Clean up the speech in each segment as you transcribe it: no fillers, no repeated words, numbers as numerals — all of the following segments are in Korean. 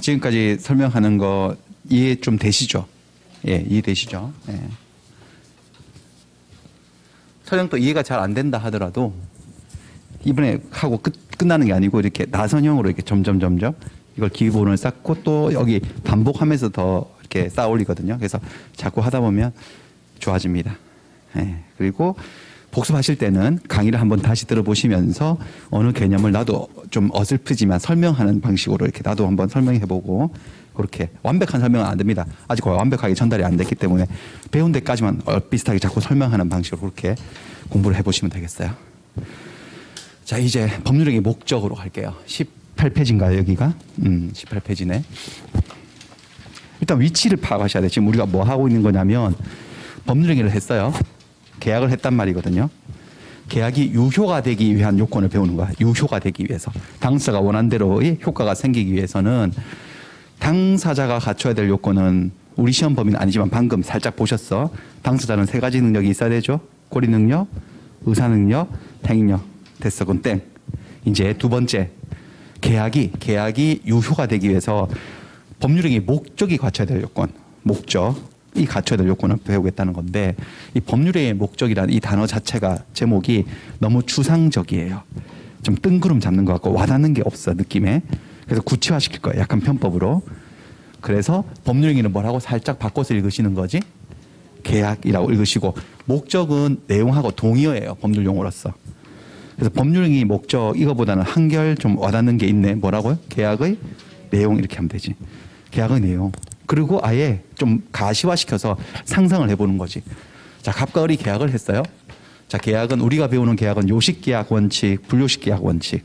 지금까지 설명하는 거 이해 좀 되시죠? 예, 이해되시죠? 예. 설령 또 이해가 잘 안 된다 하더라도 이번에 하고 끝나는 게 아니고 이렇게 나선형으로 이렇게 점점 이걸 기본을 쌓고 또 여기 반복하면서 더 이렇게 쌓아 올리거든요. 그래서 자꾸 하다 보면 좋아집니다. 예. 그리고 복습하실 때는 강의를 한번 다시 들어보시면서 어느 개념을 나도 좀 어설프지만 설명하는 방식으로 이렇게 나도 한번 설명해보고 그렇게 완벽한 설명은 안 됩니다. 아직 완벽하게 전달이 안 됐기 때문에 배운 데까지만 비슷하게 자꾸 설명하는 방식으로 그렇게 공부를 해보시면 되겠어요. 자, 이제 법률행위 목적으로 갈게요. 18페이지인가요, 여기가? 18페이지네. 일단 위치를 파악하셔야 돼요. 지금 우리가 뭐 하고 있는 거냐면 법률행위를 했어요. 계약을 했단 말이거든요. 계약이 유효가 되기 위한 요건을 배우는 거야. 유효가 되기 위해서. 당사자가 원한 대로의 효과가 생기기 위해서는 당사자가 갖춰야 될 요건은 우리 시험 범위는 아니지만 방금 살짝 보셨어. 당사자는 세 가지 능력이 있어야 되죠. 고리 능력, 의사 능력, 행위력. 됐어. 그건 땡. 이제 두 번째. 계약이 유효가 되기 위해서 법률행위 목적이 갖춰야 될 요건. 목적이 갖춰야 될 요건을 배우겠다는 건데 이 법률행위 목적이라는 이 단어 자체가 제목이 너무 추상적이에요. 좀 뜬구름 잡는 것 같고 와닿는 게 없어 느낌에. 그래서 구체화시킬 거예요. 약간 편법으로. 그래서 법률행위는 뭐라고 살짝 바꿔서 읽으시는 거지. 계약이라고 읽으시고 목적은 내용하고 동의어예요. 법률용어로서. 그래서 법률행위 목적 이거보다는 한결 좀 와닿는 게 있네. 뭐라고요? 계약의 내용 이렇게 하면 되지. 계약의 내용. 그리고 아예 좀 가시화시켜서 상상을 해보는 거지. 자, 갑과 을이 계약을 했어요. 자, 계약은 우리가 배우는 계약은 요식 계약 원칙, 불요식 계약 원칙.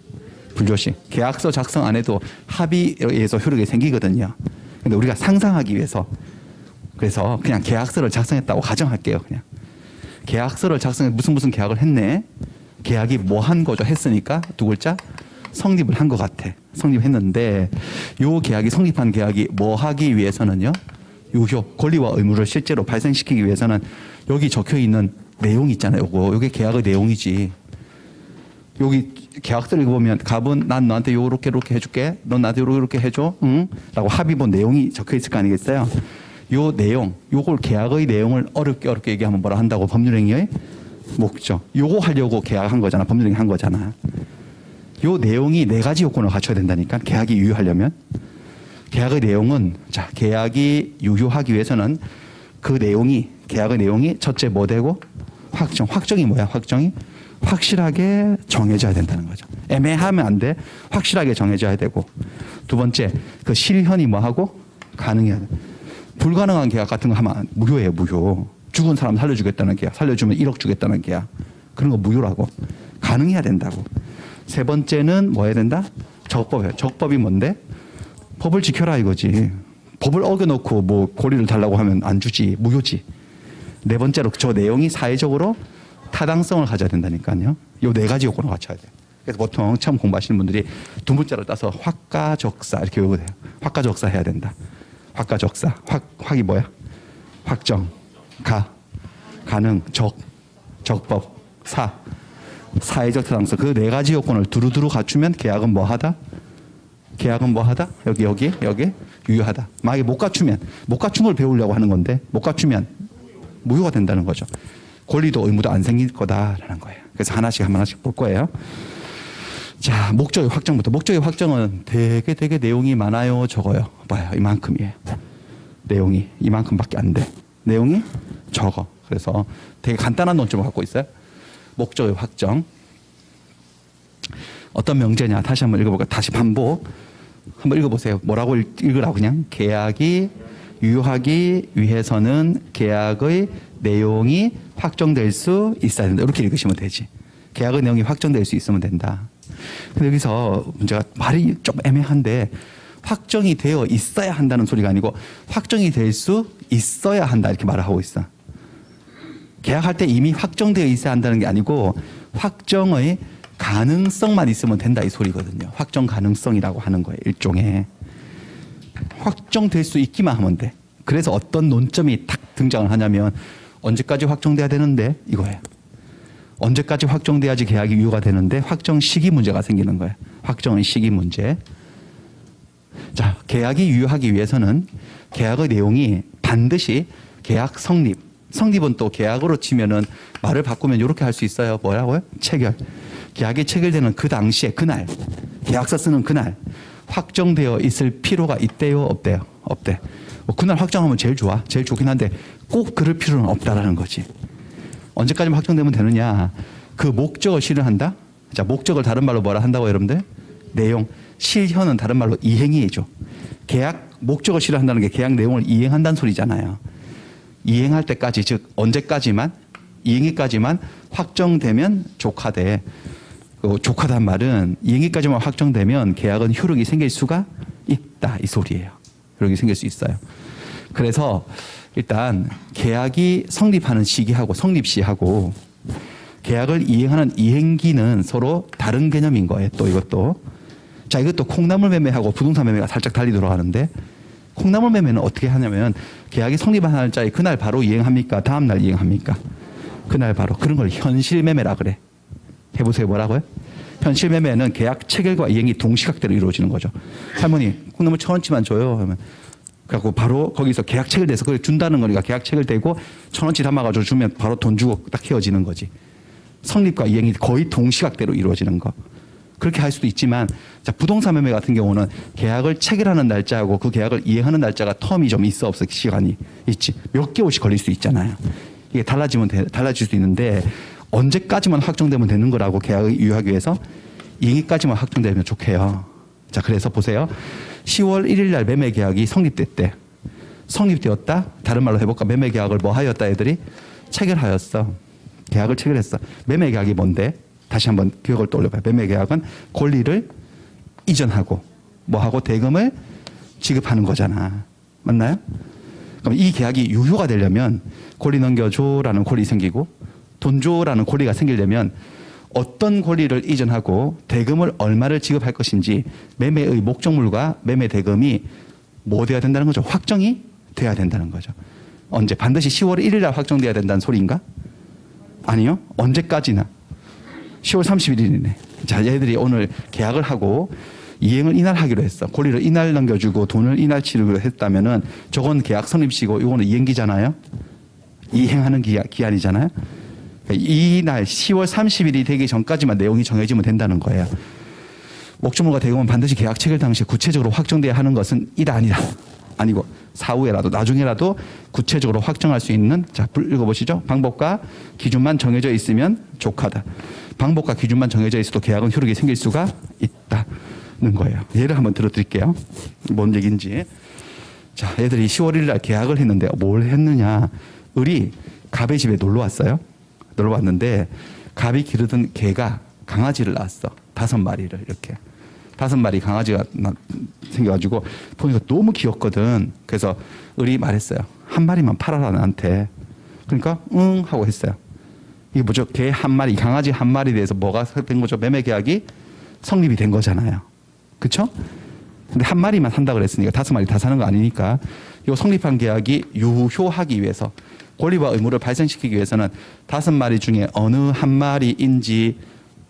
불요식. 계약서 작성 안 해도 합의에 의해서 효력이 생기거든요. 근데 우리가 상상하기 위해서 그래서 그냥 계약서를 작성했다고 가정할게요. 그냥 계약서를 작성해 무슨 계약을 했네. 계약이 뭐 한 거죠? 했으니까 두 글자 성립을 한 것 같아. 성립했는데 요 계약이 성립한 계약이 뭐 하기 위해서는요? 유효 권리와 의무를 실제로 발생시키기 위해서는 여기 적혀 있는 내용이 있잖아요. 요게 계약의 내용이지. 여기 계약서를 읽어보면 갑은 난 너한테 요렇게 해줄게. 넌 나한테 요렇게 해줘. 응? 라고 합의본 내용이 적혀 있을 거 아니겠어요? 요 내용, 요걸 계약의 내용을 어렵게 얘기하면 뭐라 한다고? 법률행위의 목적. 요거 하려고 계약한 거잖아. 법률행위 한 거잖아. 요 내용이 네 가지 요건을 갖춰야 된다니까. 계약이 유효하려면. 계약의 내용은 자, 계약이 유효하기 위해서는 그 내용이 계약의 내용이 첫째 뭐 되고 확정이 뭐야? 확정이 확실하게 정해져야 된다는 거죠. 애매하면 안 돼. 확실하게 정해져야 되고. 두 번째, 그 실현이 뭐하고? 가능해야 돼. 불가능한 계약 같은 거 하면 무효예요, 무효. 죽은 사람 살려주겠다는 계약, 살려주면 1억 주겠다는 계약. 그런 거 무효라고. 가능해야 된다고. 세 번째는 뭐 해야 된다? 적법이에요. 적법이 뭔데? 법을 지켜라 이거지. 법을 어겨놓고 뭐 고리를 달라고 하면 안 주지. 무효지. 네 번째로 저 내용이 사회적으로 타당성을 가져야 된다니까요. 요 네 가지 요건을 갖춰야 돼요. 그래서 보통 처음 공부하시는 분들이 두 문자로 따서 확가적사 이렇게 외우세요. 확가적사 해야 된다. 확가적사. 확이 뭐야? 확정. 가능. 적법. 사회적 타당성. 그 네 가지 요건을 두루두루 갖추면 계약은 뭐 하다? 여기 유효하다. 만약에 못 갖추면 못 갖춘 걸 배우려고 하는 건데 못 갖추면 무효가 된다는 거죠. 권리도 의무도 안 생길 거다라는 거예요. 그래서 하나씩 볼 거예요. 자, 목적의 확정부터. 목적의 확정은 되게 내용이 많아요, 적어요. 봐요, 이만큼이에요. 내용이 이만큼밖에 안 돼. 내용이 적어. 그래서 되게 간단한 논점을 갖고 있어요. 목적의 확정. 어떤 명제냐? 다시 한번 읽어볼까요? 다시 반복. 한번 읽어보세요. 뭐라고 읽으라고 그냥. 계약이 유효하기 위해서는 계약의 내용이 확정될 수 있어야 된다. 이렇게 읽으시면 되지. 계약의 내용이 확정될 수 있으면 된다. 근데 여기서 문제가 말이 좀 애매한데 확정이 되어 있어야 한다는 소리가 아니고 확정이 될 수 있어야 한다 이렇게 말을 하고 있어. 계약할 때 이미 확정되어 있어야 한다는 게 아니고 확정의 가능성만 있으면 된다 이 소리거든요. 확정 가능성이라고 하는 거예요. 일종의. 확정될 수 있기만 하면 돼. 그래서 어떤 논점이 탁 등장을 하냐면 언제까지 확정돼야 되는데 이거예요. 언제까지 확정돼야지 계약이 유효가 되는데 확정 시기 문제가 생기는 거예요. 확정의 시기 문제. 자, 계약이 유효하기 위해서는 계약의 내용이 반드시 계약 성립은 또 계약으로 치면은 말을 바꾸면 이렇게 할 수 있어요. 뭐라고요? 체결. 계약이 체결되는 그 당시에 그날, 계약서 쓰는 그날 확정되어 있을 필요가 있대요, 없대요? 없대. 뭐 그날 확정하면 제일 좋아. 제일 좋긴 한데 꼭 그럴 필요는 없다라는 거지. 언제까지만 확정되면 되느냐? 그 목적을 실현한다? 자, 목적을 다른 말로 뭐라 한다고 여러분들? 내용. 실현은 다른 말로 이행이죠. 계약 목적을 실현한다는 게 계약 내용을 이행한다는 소리잖아요. 이행할 때까지, 즉 언제까지만, 이행일까지만 확정되면 족하대. 족하단 말은 이행일까지만 확정되면 계약은 효력이 생길 수가 있다, 이 소리예요. 효력이 생길 수 있어요. 그래서 일단 계약이 성립하는 시기하고 성립시하고 계약을 이행하는 이행기는 서로 다른 개념인 거예요. 또 이것도. 자, 이것도 콩나물 매매하고 부동산 매매가 살짝 달리 돌아가는데, 콩나물 매매는 어떻게 하냐면 계약이 성립한 날짜에 그날 바로 이행합니까? 다음 날 이행합니까? 그날 바로. 그런 걸 현실 매매라 그래. 해보세요. 뭐라고요? 현실 매매는 계약 체결과 이행이 동시각대로 이루어지는 거죠. 할머니, 콩나물 1,000원치만 줘요. 하면 그래갖고 바로 거기서 계약 체결돼서 그걸 준다는 거니까 계약 체결되고 1,000원치 담아가지고 주면 바로 돈 주고 딱 헤어지는 거지. 성립과 이행이 거의 동시각대로 이루어지는 거. 그렇게 할 수도 있지만, 자, 부동산 매매 같은 경우는 계약을 체결하는 날짜하고 그 계약을 이행하는 날짜가 텀이 좀 있어 없어 시간이 있지. 몇 개월씩 걸릴 수 있잖아요. 이게 달라질 수 있는데 언제까지만 확정되면 되는 거라고 계약을 유효하기 위해서 이행일까지만 확정되면 좋게요. 자, 그래서 보세요. 10월 1일 날 매매 계약이 성립됐대. 성립되었다? 다른 말로 해볼까? 매매 계약을 뭐 하였다 애들이? 체결하였어. 계약을 체결했어. 매매 계약이 뭔데? 다시 한번 기억을 떠올려봐요. 매매 계약은 권리를 이전하고 뭐하고 대금을 지급하는 거잖아. 맞나요? 그럼 이 계약이 유효가 되려면 권리 넘겨줘라는 권리 생기고 돈 줘라는 권리가 생기려면 어떤 권리를 이전하고 대금을 얼마를 지급할 것인지 매매의 목적물과 매매 대금이 뭐 돼야 된다는 거죠? 확정이 돼야 된다는 거죠. 언제? 반드시 10월 1일 날 확정돼야 된다는 소리인가? 아니요. 언제까지나. 10월 31일이네. 자, 얘들이 오늘 계약을 하고 이행을 이날 하기로 했어. 권리를 이날 넘겨주고 돈을 이날 치르기로 했다면은 저건 계약 성립시고 이거는 이행기잖아요. 이행하는 기한이잖아요. 그러니까 이날 10월 30일이 되기 전까지만 내용이 정해지면 된다는 거예요. 목적물과 대금은 반드시 계약 체결 당시 구체적으로 확정돼야 하는 것은 이다 아니다. 아니고 사후에라도 나중에라도 구체적으로 확정할 수 있는, 자, 읽어보시죠. 방법과 기준만 정해져 있으면 족하다. 방법과 기준만 정해져 있어도 계약은 효력이 생길 수가 있다는 거예요. 예를 한번 들어드릴게요. 뭔 얘기인지. 자, 애들이 10월 1일 날 계약을 했는데 뭘 했느냐. 을이 갑의 집에 놀러 왔어요. 놀러 왔는데 갑이 기르던 개가 강아지를 낳았어. 5마리를 이렇게. 5마리 강아지가 생겨가지고 보니까 너무 귀엽거든. 그래서 을이 말했어요. 한 마리만 팔아라 나한테. 그러니까 응 하고 했어요. 이게 뭐죠? 개 한 마리, 강아지 한 마리에 대해서 뭐가 된 거죠? 매매 계약이 성립이 된 거잖아요. 그렇죠? 근데 한 마리만 산다 그랬으니까 5마리 다 사는 거 아니니까 이 성립한 계약이 유효하기 위해서 권리와 의무를 발생시키기 위해서는 5마리 중에 어느 한 마리인지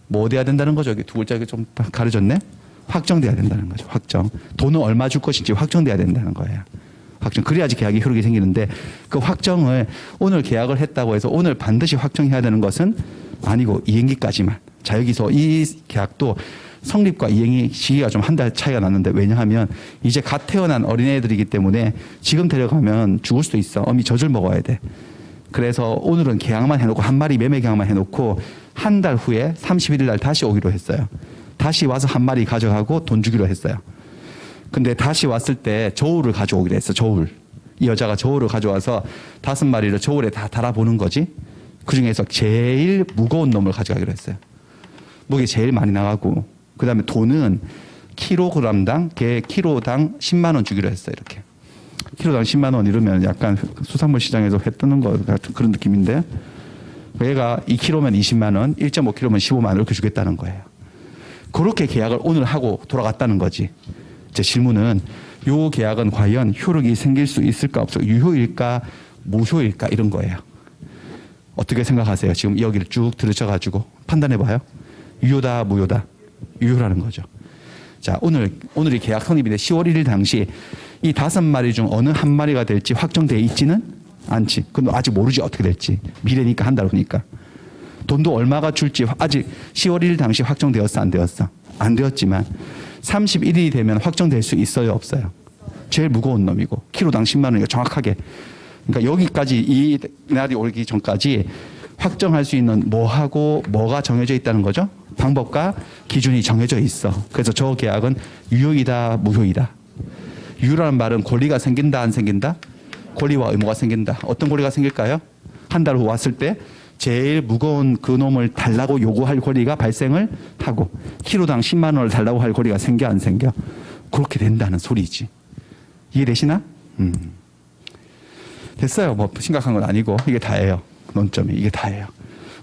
뭐 돼야 된다는 거죠? 두 글자 좀 가려졌네? 확정돼야 된다는 거죠. 확정. 돈은 얼마 줄 것인지 확정돼야 된다는 거예요. 확정. 그래야지 계약이 효력이 생기는데 그 확정을 오늘 계약을 했다고 해서 오늘 반드시 확정해야 되는 것은 아니고 이행기까지만. 자, 여기서 이 계약도 성립과 이행이 시기가 좀 한 달 차이가 났는데 왜냐하면 이제 갓 태어난 어린애들이기 때문에 지금 데려가면 죽을 수도 있어. 어미 젖을 먹어야 돼. 그래서 오늘은 계약만 해놓고 한 마리 매매 계약만 해놓고 한 달 후에 31일 날 다시 오기로 했어요. 다시 와서 한 마리 가져가고 돈 주기로 했어요. 근데 다시 왔을 때 저울을 가져오기로 했어. 저울. 이 여자가 저울을 가져와서 5마리를 저울에 다 달아보는 거지. 그중에서 제일 무거운 놈을 가져가기로 했어요. 무게 제일 많이 나가고 그 다음에 돈은 킬로그램당 개 키로당 10만 원 주기로 했어요. 이렇게. 키로당 10만 원 이러면 약간 수산물 시장에서 회 뜨는 거 같은 그런 느낌인데 얘가 2kg면 20만 원, 1.5kg면 15만 원 이렇게 주겠다는 거예요. 그렇게 계약을 오늘 하고 돌아갔다는 거지. 제 질문은 이 계약은 과연 효력이 생길 수 있을까 없을까? 유효일까 무효일까? 이런 거예요. 어떻게 생각하세요? 지금 여기를 쭉 들으셔가지고 판단해봐요. 유효다 무효다? 유효라는 거죠. 자, 오늘이 계약 성립인데 10월 1일 당시 이 5마리 중 어느 한 마리가 될지 확정되어 있지는 않지. 그건 아직 모르지 어떻게 될지. 미래니까 한 달 후니까. 돈도 얼마가 줄지 아직 10월 1일 당시 확정되었어 안 되었어? 안 되었지만 31일이 되면 확정될 수 있어요 없어요? 제일 무거운 놈이고 키로당 10만 원이니까 정확하게. 그러니까 여기까지 이 날이 오기 전까지 확정할 수 있는 뭐하고 뭐가 정해져 있다는 거죠. 방법과 기준이 정해져 있어. 그래서 저 계약은 유효이다 무효이다. 유효라는 말은 권리가 생긴다 안 생긴다? 권리와 의무가 생긴다. 어떤 권리가 생길까요? 한 달 후 왔을 때 제일 무거운 그 놈을 달라고 요구할 권리가 발생을 하고 키로당 10만 원을 달라고 할 권리가 생겨 안 생겨? 그렇게 된다는 소리지. 이해되시나? 됐어요. 뭐 심각한 건 아니고 이게 다예요. 논점이 이게 다예요.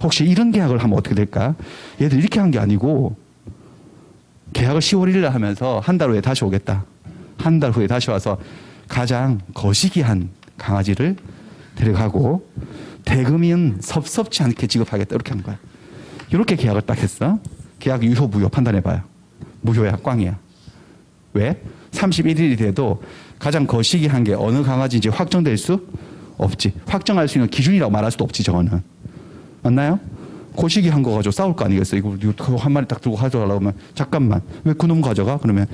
혹시 이런 계약을 하면 어떻게 될까? 얘들 이렇게 한 게 아니고 계약을 10월 1일 하면서 한 달 후에 다시 오겠다. 한 달 후에 다시 와서 가장 거시기한 강아지를 데려가고 대금인 섭섭지 않게 지급하겠다. 이렇게 한 거야. 이렇게 계약을 딱 했어. 계약 유효 무효 판단해봐요. 무효야 꽝이야. 왜? 31일이 돼도 가장 거시기한 게 어느 강아지인지 확정될 수 없지. 확정할 수 있는 기준이라고 말할 수도 없지 저거는. 맞나요? 거시기한 거 가지고 싸울 거 아니겠어요. 이거 한 마리 딱 들고 가져가려고 하면 잠깐만 왜 그놈 가져가? 그러면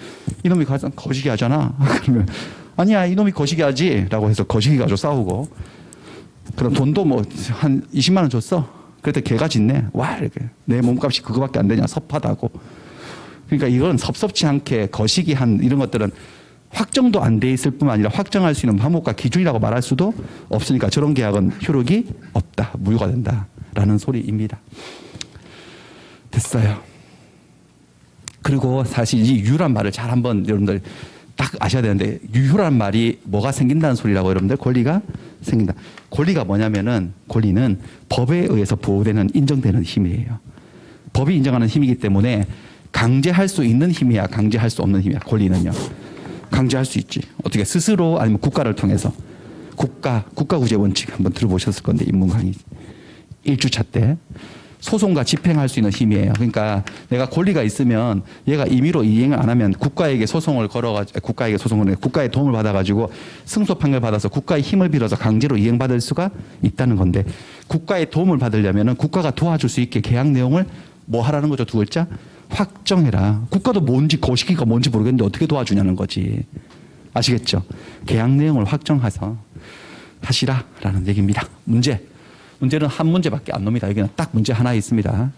이놈이 가장 거시기하잖아. 그러면 아니야 이놈이 거시기하지 라고 해서 거시기 가지고 싸우고 그럼 돈도 뭐 한 20만 원 줬어. 그랬더니 걔가 짓네. 와 이렇게 내 몸값이 그거밖에 안 되냐 섭하다고. 그러니까 이건 섭섭지 않게 거시기한 이런 것들은 확정도 안 돼 있을 뿐만 아니라 확정할 수 있는 방법과 기준이라고 말할 수도 없으니까 저런 계약은 효력이 없다. 무효가 된다라는 소리입니다. 됐어요. 그리고 사실 이 유효란 말을 잘 한번 여러분들 딱 아셔야 되는데 유효란 말이 뭐가 생긴다는 소리라고 여러분들 권리가 생긴다. 권리가 뭐냐면은 권리는 법에 의해서 보호되는 인정되는 힘이에요. 법이 인정하는 힘이기 때문에 강제할 수 있는 힘이야 강제할 수 없는 힘이야. 권리는요. 강제할 수 있지. 어떻게 스스로 아니면 국가를 통해서 국가구제 원칙 한번 들어보셨을 건데 인문 강의 1주차 때 소송과 집행할 수 있는 힘이에요. 그러니까 내가 권리가 있으면 얘가 임의로 이행을 안 하면 국가에게 소송을 걸어가지고 국가의 도움을 받아가지고 승소 판결 받아서 국가의 힘을 빌어서 강제로 이행받을 수가 있다는 건데 국가의 도움을 받으려면은 국가가 도와줄 수 있게 계약 내용을 뭐 하라는 거죠? 두 글자? 확정해라. 국가도 뭔지 거시기가 뭔지 모르겠는데 어떻게 도와주냐는 거지. 아시겠죠? 계약 내용을 확정해서 하시라라는 얘기입니다. 문제는 한 문제밖에 안 놉니다. 여기는 딱 문제 하나 있습니다.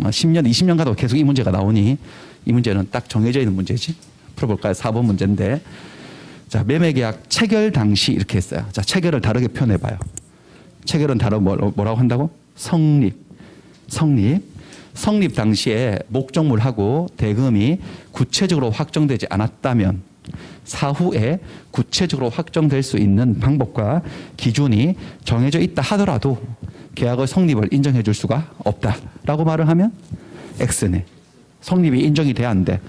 10년, 20년 가도 계속 이 문제가 나오니 이 문제는 딱 정해져 있는 문제지. 풀어볼까요? 4번 문제인데 자 매매계약 체결 당시 이렇게 했어요. 자 체결을 다르게 표현해봐요. 체결은 뭐라고 한다고? 성립 당시에 목적물하고 대금이 구체적으로 확정되지 않았다면 사후에 구체적으로 확정될 수 있는 방법과 기준이 정해져 있다 하더라도 계약의 성립을 인정해 줄 수가 없다라고 말을 하면 X네. 성립이 인정이 돼야 안 돼.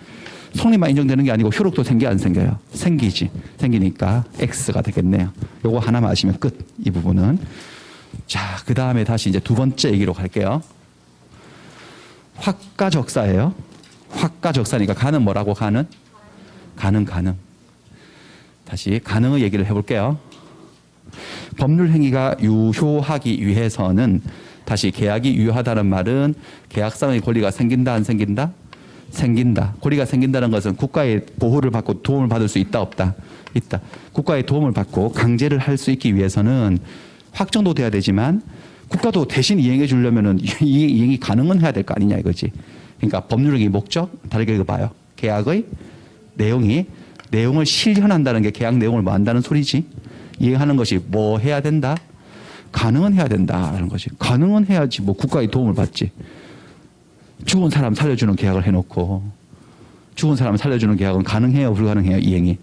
성립만 인정되는 게 아니고 효력도 생겨 안 생겨요? 생기지. 생기니까 X가 되겠네요. 요거 하나만 아시면 끝. 이 부분은. 자, 그 다음에 다시 이제 두 번째 얘기로 갈게요. 확가적사예요. 확가적사니까 가는 뭐라고 가는? 가능. 다시 가능의 얘기를 해볼게요. 법률 행위가 유효하기 위해서는 다시 계약이 유효하다는 말은 계약상의 권리가 생긴다 안 생긴다? 생긴다. 권리가 생긴다는 것은 국가의 보호를 받고 도움을 받을 수 있다 없다? 있다. 국가의 도움을 받고 강제를 할 수 있기 위해서는 확정도 돼야 되지만 국가도 대신 이행해 주려면은 이행이 가능은 해야 될 거 아니냐 이거지. 그러니까 법률의 목적 다르게 읽어봐요. 계약의 내용을 실현한다는 게 계약 내용을 뭐 한다는 소리지. 이행하는 것이 뭐 해야 된다? 가능은 해야 된다라는 것이. 가능은 해야지 뭐 국가의 도움을 받지. 죽은 사람 살려주는 계약을 해놓고 죽은 사람 살려주는 계약은 가능해요 불가능해요? 이행이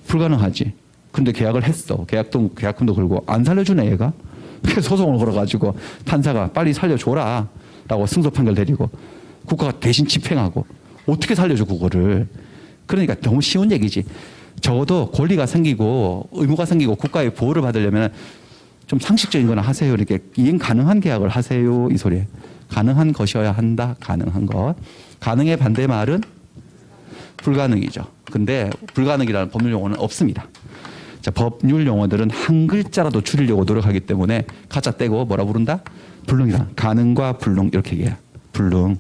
불가능하지. 근데 계약을 했어. 계약금도 걸고 안 살려주네 얘가. 그래서 소송을 걸어가지고 판사가 빨리 살려줘라 라고 승소 판결 내리고 국가가 대신 집행하고 어떻게 살려줘 그거를. 그러니까 너무 쉬운 얘기지. 적어도 권리가 생기고 의무가 생기고 국가의 보호를 받으려면 좀 상식적인 거나 하세요. 이렇게 이행 가능한 계약을 하세요 이 소리에. 가능한 것이어야 한다. 가능한 것. 가능의 반대말은 불가능이죠. 근데 불가능이라는 법률 용어는 없습니다. 자, 법률 용어들은 한 글자라도 줄이려고 노력하기 때문에 가짜 떼고 뭐라 부른다? 불능이다. 가능과 불능 이렇게 얘기해요. 불능.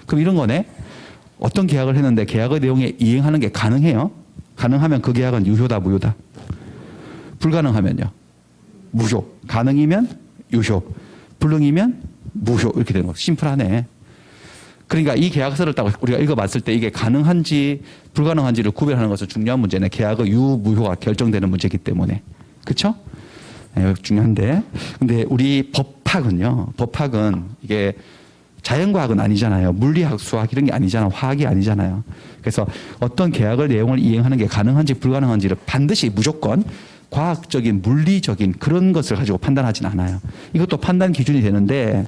그럼 이런 거네. 어떤 계약을 했는데 계약의 내용에 이행하는 게 가능해요. 가능하면 그 계약은 유효다 무효다. 불가능하면요. 무효. 가능이면 유효. 불능이면 무효. 이렇게 되는 거. 심플하네. 그러니까 이 계약서를 딱 우리가 읽어봤을 때 이게 가능한지 불가능한지를 구별하는 것은 중요한 문제네. 계약의 유무효가 결정되는 문제이기 때문에. 그렇죠? 네, 중요한데. 근데 우리 법학은요. 법학은 이게 자연과학은 아니잖아요. 물리학, 수학 이런 게 아니잖아요. 화학이 아니잖아요. 그래서 어떤 계약의 내용을 이행하는 게 가능한지 불가능한지를 반드시 무조건 과학적인 물리적인 그런 것을 가지고 판단하진 않아요. 이것도 판단 기준이 되는데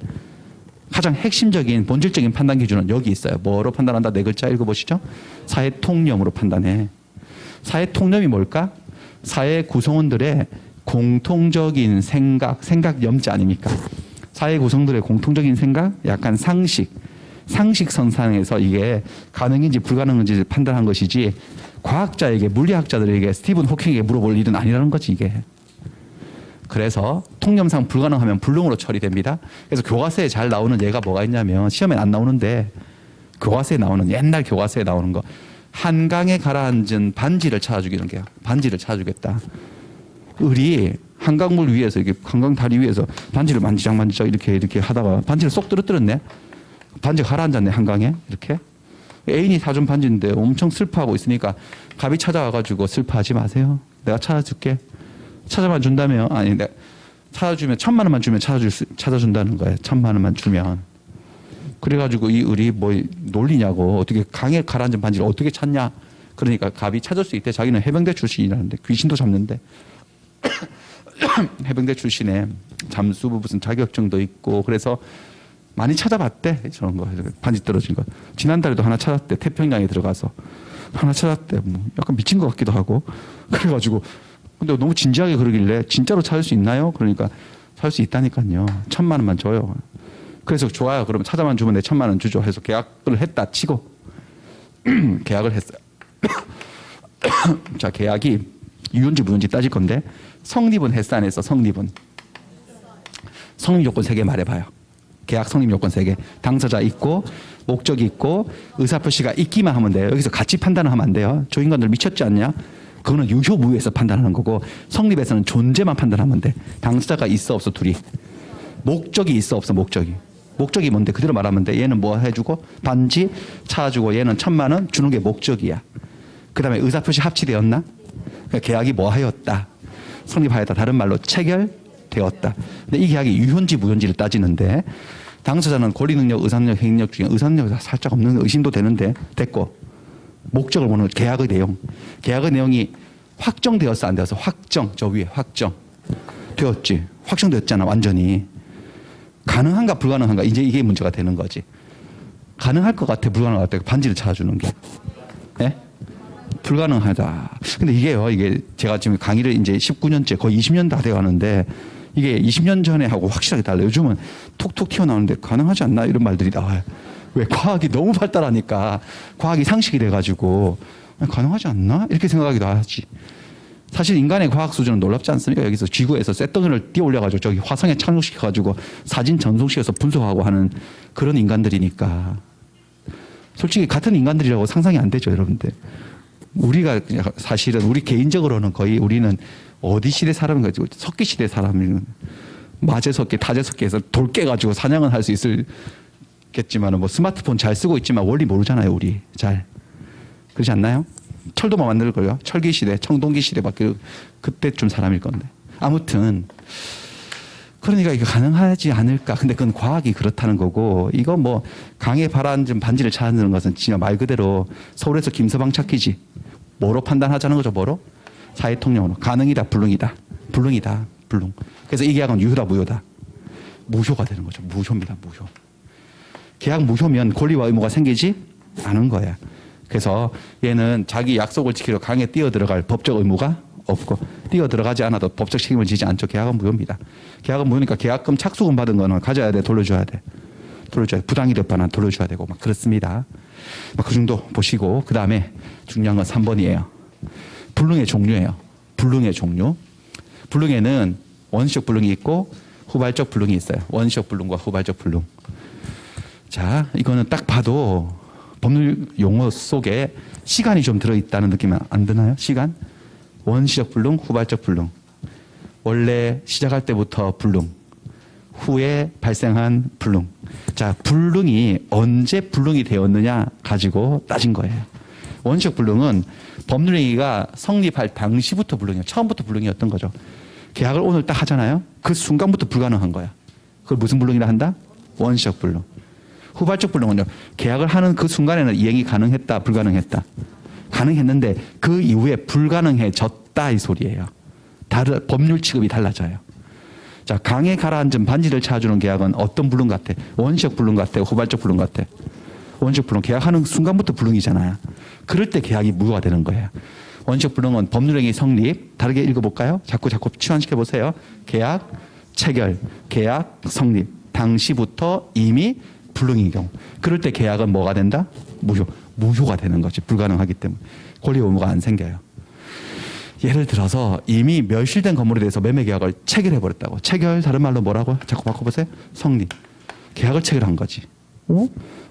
가장 핵심적인 본질적인 판단 기준은 여기 있어요. 뭐로 판단한다? 네 글자 읽어보시죠. 사회 통념으로 판단해. 사회 통념이 뭘까? 사회 구성원들의 공통적인 생각 염자 아닙니까? 사회 구성들의 공통적인 생각, 약간 상식선상에서 이게 가능인지 불가능인지 판단한 것이지 과학자에게, 물리학자들에게, 스티븐 호킹에게 물어볼 일은 아니라는 거지 이게. 그래서 통념상 불가능하면 불능으로 처리됩니다. 그래서 교과서에 잘 나오는 예가 뭐가 있냐면 시험에 안 나오는데 교과서에 나오는 옛날 교과서에 나오는 거 한강에 가라앉은 반지를 찾아주기는 게요. 반지를 찾아주겠다. 을이 한강물 위에서 이렇게 한강 다리 위에서 반지를 만지작 이렇게 하다가 반지를 쏙 떨어뜨렸네. 반지가 가라앉았네 한강에 이렇게. 애인이 사준 반지인데 엄청 슬퍼하고 있으니까 갑이 찾아와가지고 슬퍼하지 마세요. 내가 찾아줄게. 찾아만 준다면 아니 내가 찾아주면 1,000만 원만 주면 찾아준다는 거예요. 1,000만 원만 주면. 그래가지고 이 을이 뭐 놀리냐고 어떻게 강에 가라앉은 반지를 어떻게 찾냐. 그러니까 갑이 찾을 수 있대. 자기는 해병대 출신이라는데 귀신도 잡는데 해병대 출신에 잠수부 무슨 자격증도 있고 그래서 많이 찾아봤대. 저런 거 반지 떨어진 거. 지난달에도 하나 찾았대. 태평양에 들어가서 하나 찾았대. 뭐 약간 미친 것 같기도 하고 그래가지고 근데 너무 진지하게 그러길래 진짜로 찾을 수 있나요? 그러니까 찾을 수 있다니까요. 1,000만 원만 줘요. 그래서 좋아요. 그러면 찾아만 주면 내 1,000만 원 주죠. 해서 계약을 했다 치고 계약을 했어요. 자, 계약이 유효인지 무효인지 따질 건데 성립은 했어 안 했어? 성립 요건 3개 말해봐요. 계약 성립 요건 3개. 당사자 있고 목적이 있고 의사표시가 있기만 하면 돼요. 여기서 같이 판단을 하면 안 돼요. 저 인간들 미쳤지 않냐? 그거는 유효 무효에서 판단하는 거고 성립에서는 존재만 판단하면 돼. 당사자가 있어 없어 둘이. 목적이 있어 없어 목적이. 목적이 뭔데 그대로 말하면 돼. 얘는 뭐 해주고 반지 찾아주고 얘는 1,000만 원 주는 게 목적이야. 그 다음에 의사표시 합치되었나? 그러니까 계약이 뭐 하였다. 성립하였다. 다른 말로 체결되었다. 근데 이 계약이 유효인지 무효인지를 따지는데 당사자는 권리능력, 의사능력, 행위력 중에 의사능력이 살짝 없는 의심도 되는데 됐고 목적을 보는 계약의 내용. 계약의 내용이 확정되었어 안 되었어? 확정. 저 위에 확정. 되었지. 확정되었잖아 완전히. 가능한가 불가능한가 이제 이게 문제가 되는 거지. 가능할 것 같아 불가능할 것 같아 반지를 찾아주는 게. 예? 불가능하다. 근데 이게요. 이게 제가 지금 강의를 이제 19년째 거의 20년 다 돼가는데 이게 20년 전에 하고 확실하게 달라요. 요즘은 톡톡 튀어나오는데 가능하지 않나 이런 말들이 나와요. 왜? 과학이 너무 발달하니까 과학이 상식이 돼가지고 가능하지 않나? 이렇게 생각하기도 하지. 사실 인간의 과학 수준은 놀랍지 않습니까? 여기서 지구에서 쇳덩이를 띄어 올려가지고 저기 화성에 착륙시켜가지고 사진 전송시켜서 분석하고 하는 그런 인간들이니까 솔직히 같은 인간들이라고 상상이 안 되죠, 여러분들. 우리가 사실은 우리 개인적으로는 거의 우리는 어디 시대 사람인 거지? 석기 시대 사람이면 마제석기, 타제석기에서 돌 깨가지고 사냥은 할 수 있겠지만 뭐 스마트폰 잘 쓰고 있지만 원리 모르잖아요, 우리 잘. 그렇지 않나요? 철도만 만들 거요. 철기 시대, 청동기 시대 막 그때쯤 사람일 건데. 아무튼 그러니까 이거 가능하지 않을까. 근데 그건 과학이 그렇다는 거고 이거 뭐 강에 가라앉은 반지를 찾는 것은 진짜 말 그대로 서울에서 김서방 찾기지. 뭐로 판단하자는 거죠, 뭐로? 사회통념으로. 가능이다, 불능이다. 불능이다, 불능. 그래서 이 계약은 유효다, 무효다. 무효가 되는 거죠. 무효입니다, 무효. 계약 무효면 권리와 의무가 생기지 않은 거야. 그래서 얘는 자기 약속을 지키러 강에 뛰어들어갈 법적 의무가 없고 뛰어들어가지 않아도 법적 책임을 지지 않죠. 계약은 무효입니다. 계약은 무효니까 계약금 착수금 받은 거는 가져야 돼, 돌려줘야 돼. 돌려줘야 돼. 부당이득 반환 돌려줘야 되고 막 그렇습니다. 막 그 정도 보시고 그 다음에 중요한 건 3번이에요. 불능의 종류예요. 불능의 종류. 불능에는 원시적 불능이 있고 후발적 불능이 있어요. 원시적 불능과 후발적 불능. 자, 이거는 딱 봐도 법률 용어 속에 시간이 좀 들어있다는 느낌이 안 드나요? 시간? 원시적 불능, 후발적 불능. 원래 시작할 때부터 불능, 후에 발생한 불능. 자, 불능이 언제 불능이 되었느냐 가지고 따진 거예요. 원시적 불능은 법률행위가 성립할 당시부터 불능이에요. 처음부터 불능이었던 거죠. 계약을 오늘 딱 하잖아요. 그 순간부터 불가능한 거야. 그걸 무슨 불능이라 한다? 원시적 불능. 후발적 불능은요. 계약을 하는 그 순간에는 이행이 가능했다, 불가능했다. 가능했는데 그 이후에 불가능해졌다 이 소리예요. 법률 취급이 달라져요. 자, 강에 가라앉은 반지를 찾아주는 계약은 어떤 불능 같아? 원시적 불능 같아? 후발적 불능 같아? 원시적 불능. 계약하는 순간부터 불능이잖아요. 그럴 때 계약이 무효가 되는 거예요. 원시적 불능은 법률행위 성립. 다르게 읽어볼까요? 자꾸 치환시켜보세요. 계약, 체결, 계약, 성립. 당시부터 이미 불능인 경우. 그럴 때 계약은 뭐가 된다? 무효가 되는 거지. 불가능하기 때문에. 권리 의무가 안 생겨요. 예를 들어서 이미 멸실된 건물에 대해서 매매 계약을 체결해버렸다고. 체결 다른 말로 뭐라고? 자꾸 바꿔보세요. 성립. 계약을 체결한 거지.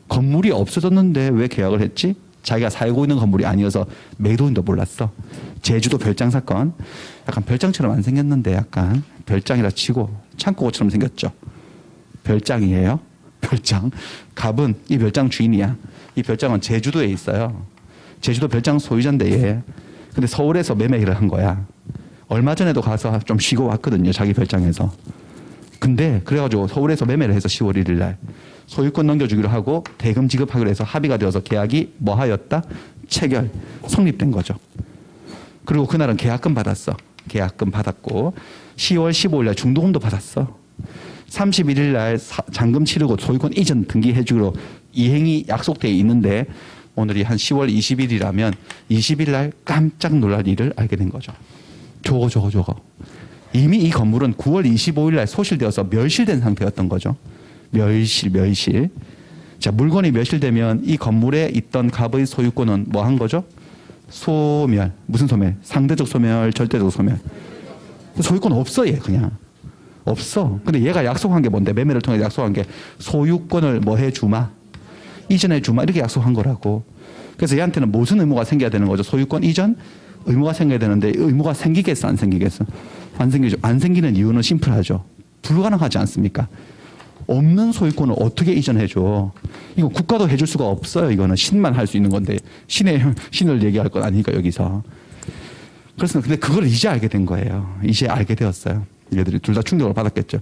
건물이 없어졌는데 왜 계약을 했지? 자기가 살고 있는 건물이 아니어서 매도인도 몰랐어. 제주도 별장 사건. 약간 별장처럼 안 생겼는데 약간 별장이라 치고 창고처럼 생겼죠. 별장이에요. 별장. 갑은 이 별장 주인이야. 이 별장은 제주도에 있어요. 제주도 별장 소유자인데 얘. 근데 서울에서 매매를 한 거야. 얼마 전에도 가서 좀 쉬고 왔거든요. 자기 별장에서. 근데 그래가지고 서울에서 매매를 해서 10월 1일 날 소유권 넘겨주기로 하고 대금 지급하기로 해서 합의가 되어서 계약이 뭐 하였다? 체결, 성립된 거죠. 그리고 그날은 계약금 받았어. 계약금 받았고 10월 15일 날 중도금도 받았어. 31일 날 잔금 치르고 소유권 이전 등기해주기로 이행이 약속되어 있는데 오늘이 한 10월 20일이라면 20일 날 깜짝 놀랄 일을 알게 된 거죠. 저거. 이미 이 건물은 9월 25일 날 소실되어서 멸실된 상태였던 거죠. 멸실. 자, 물건이 멸실되면 이 건물에 있던 갑의 소유권은 뭐 한 거죠? 소멸. 무슨 소멸? 상대적 소멸, 절대적 소멸. 소유권 없어, 얘 그냥. 없어. 근데 얘가 약속한 게 뭔데? 매매를 통해 약속한 게 소유권을 뭐 해주마? 이전해 주마 이렇게 약속한 거라고. 그래서 얘한테는 무슨 의무가 생겨야 되는 거죠? 소유권 이전 의무가 생겨야 되는데 의무가 생기겠어 안 생기겠어? 안 생기죠. 안 생기는 이유는 심플하죠. 불가능하지 않습니까? 없는 소유권을 어떻게 이전해줘? 이거 국가도 해줄 수가 없어요. 이거는 신만 할 수 있는 건데 신을 얘기할 건 아니니까 여기서. 그래서 근데 그걸 이제 알게 된 거예요. 이제 알게 되었어요. 얘들이 둘 다 충격을 받았겠죠.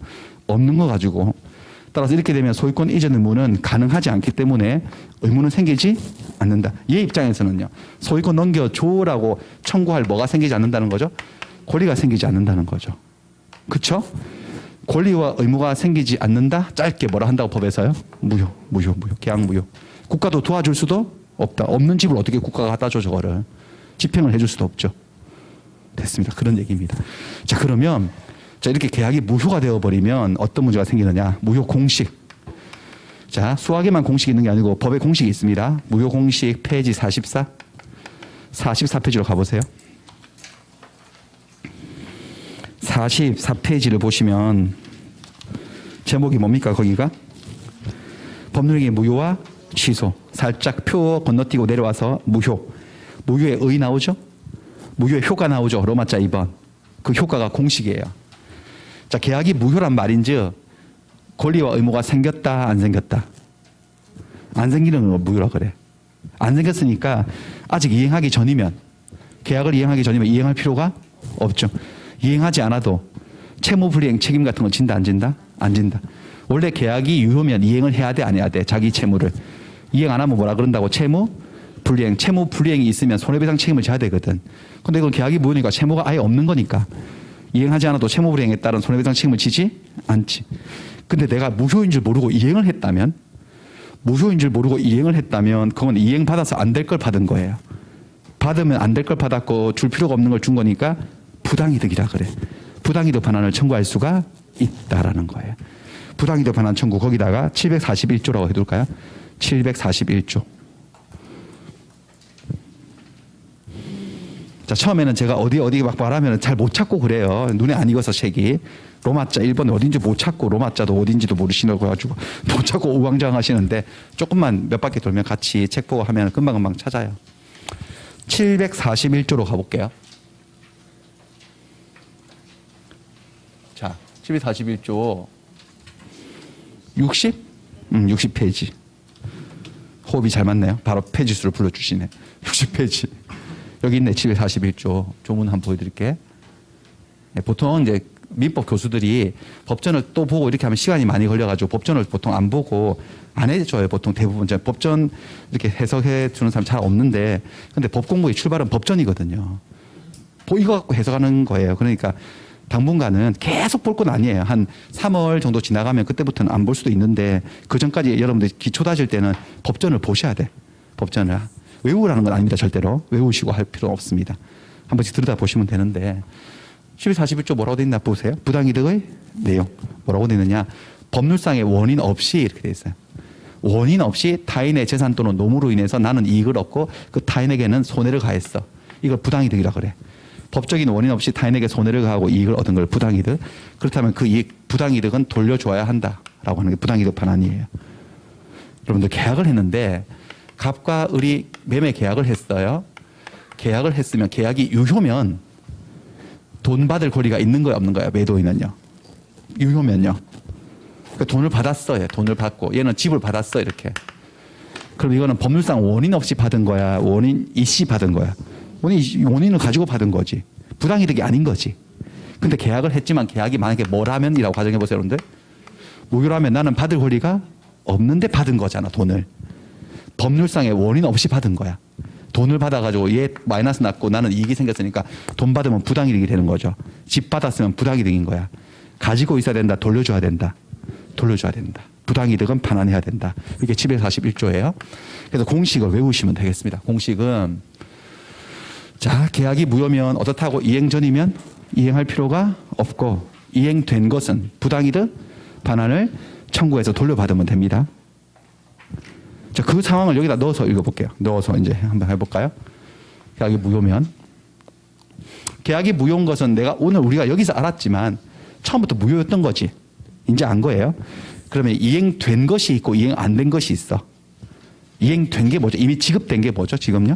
없는 거 가지고. 따라서 이렇게 되면 소유권 이전 의무는 가능하지 않기 때문에 의무는 생기지 않는다. 얘 입장에서는요. 소유권 넘겨줘라고 청구할 뭐가 생기지 않는다는 거죠? 권리가 생기지 않는다는 거죠. 그렇죠? 권리와 의무가 생기지 않는다? 짧게 뭐라 한다고 법에서요? 무효. 계약 무효. 국가도 도와줄 수도 없다. 없는 집을 어떻게 국가가 갖다 줘 저거를. 집행을 해줄 수도 없죠. 됐습니다. 그런 얘기입니다. 자, 그러면 자, 이렇게 계약이 무효가 되어버리면 어떤 문제가 생기느냐. 무효 공식. 자, 수학에만 공식이 있는 게 아니고 법에 공식이 있습니다. 무효 공식 페이지 44. 44페이지로 가보세요. 44페이지를 보시면 제목이 뭡니까 거기가? 법률행위 무효와 취소. 살짝 표 건너뛰고 내려와서 무효. 무효의 의 나오죠? 무효의 효가 나오죠. 로마자 2번. 그 효과가 공식이에요. 자, 계약이 무효란 말인즉 권리와 의무가 생겼다 안 생겼다? 안 생기는 걸 무효라 그래. 안 생겼으니까 아직 이행하기 전이면 계약을 이행하기 전이면 이행할 필요가 없죠. 이행하지 않아도 채무 불이행 책임 같은 건 진다 안 진다? 안 진다. 원래 계약이 유효면 이행을 해야 돼 안 해야 돼? 자기 채무를. 이행 안 하면 뭐라 그런다고? 채무 불이행. 채무 불이행이 있으면 손해배상 책임을 져야 되거든. 근데 이건 계약이 무효니까 채무가 아예 없는 거니까 이행하지 않아도 채무 불이행에 따른 손해배상 책임을 지지 않지. 근데 내가 무효인 줄 모르고 이행을 했다면 그건 이행받아서 안 될 걸 받은 거예요. 받으면 안 될 걸 받았고 줄 필요가 없는 걸 준 거니까 부당이득이라 그래. 부당이득 반환을 청구할 수가 있다라는 거예요. 부당이득 반환 청구 거기다가 741조라고 해둘까요? 741조. 자, 처음에는 제가 어디 막 말하면 잘 못 찾고 그래요. 눈에 안 익어서 책이. 로마자 1번 어딘지 못 찾고 로마자도 어딘지도 모르시라고 해가지고 못 찾고 우왕좌왕 하시는데 조금만 몇 바퀴 돌면 같이 책 보고 하면 금방금방 찾아요. 741조로 가볼게요. 자, 741조 60? 60페이지. 호흡이 잘 맞네요. 바로 페이지 수를 불러주시네. 60페이지. 여기 있네. 741조. 조문 한번 보여드릴게. 네, 보통 이제 민법 교수들이 법전을 또 보고 이렇게 하면 시간이 많이 걸려가지고 법전을 보통 안 보고 안 해줘요. 보통 대부분. 법전 이렇게 해석해 주는 사람 잘 없는데, 근데 법 공부의 출발은 법전이거든요. 이거 갖고 해석하는 거예요. 그러니까 당분간은 계속 볼 건 아니에요. 한 3월 정도 지나가면 그때부터는 안 볼 수도 있는데, 그 전까지 여러분들 기초 다질 때는 법전을 보셔야 돼. 법전을. 외우라는 건 아닙니다. 절대로. 외우시고 할 필요는 없습니다. 한 번씩 들여다보시면 되는데, 1241조 뭐라고 돼 있나 보세요. 부당이득의 내용. 뭐라고 돼 있느냐. 법률상의 원인 없이 이렇게 돼 있어요. 원인 없이 타인의 재산 또는 노무로 인해서 나는 이익을 얻고 그 타인에게는 손해를 가했어. 이걸 부당이득이라 그래. 법적인 원인 없이 타인에게 손해를 가하고 이익을 얻은 걸 부당이득. 그렇다면 그 이익, 부당이득은 돌려줘야 한다라고 하는 게 부당이득 반환이에요. 여러분들 계약을 했는데 갑과 을이 매매 계약을 했어요. 계약을 했으면 계약이 유효면 돈 받을 권리가 있는 거야 없는 거야? 매도인은요. 유효면요. 그러니까 돈을 받았어요. 돈을 받고 얘는 집을 받았어 이렇게. 그럼 이거는 법률상 원인 없이 받은 거야? 원인 이씨 받은 거야? 원인을 가지고 받은 거지. 부당이득이 아닌 거지. 근데 계약을 했지만 계약이 만약에 뭐라면이라고 가정해 보세요, 여러분들. 무효라면 나는 받을 권리가 없는데 받은 거잖아, 돈을. 법률상의 원인 없이 받은 거야. 돈을 받아가지고 얘 마이너스 났고 나는 이익이 생겼으니까 돈 받으면 부당이득이 되는 거죠. 집 받았으면 부당이득인 거야. 가지고 있어야 된다, 돌려줘야 된다. 돌려줘야 된다. 부당이득은 반환해야 된다. 이게 741조예요. 그래서 공식을 외우시면 되겠습니다. 공식은 자, 계약이 무효면 어떻다고? 이행 전이면 이행할 필요가 없고 이행된 것은 부당이득 반환을 청구해서 돌려받으면 됩니다. 자, 그 상황을 여기다 넣어서 읽어볼게요. 넣어서 이제 한번 해볼까요? 계약이 무효면. 계약이 무효인 것은 내가 오늘 우리가 여기서 알았지만 처음부터 무효였던 거지. 이제 안 거예요. 그러면 이행된 것이 있고 이행 안 된 것이 있어. 이행된 게 뭐죠? 이미 지급된 게 뭐죠? 지금요?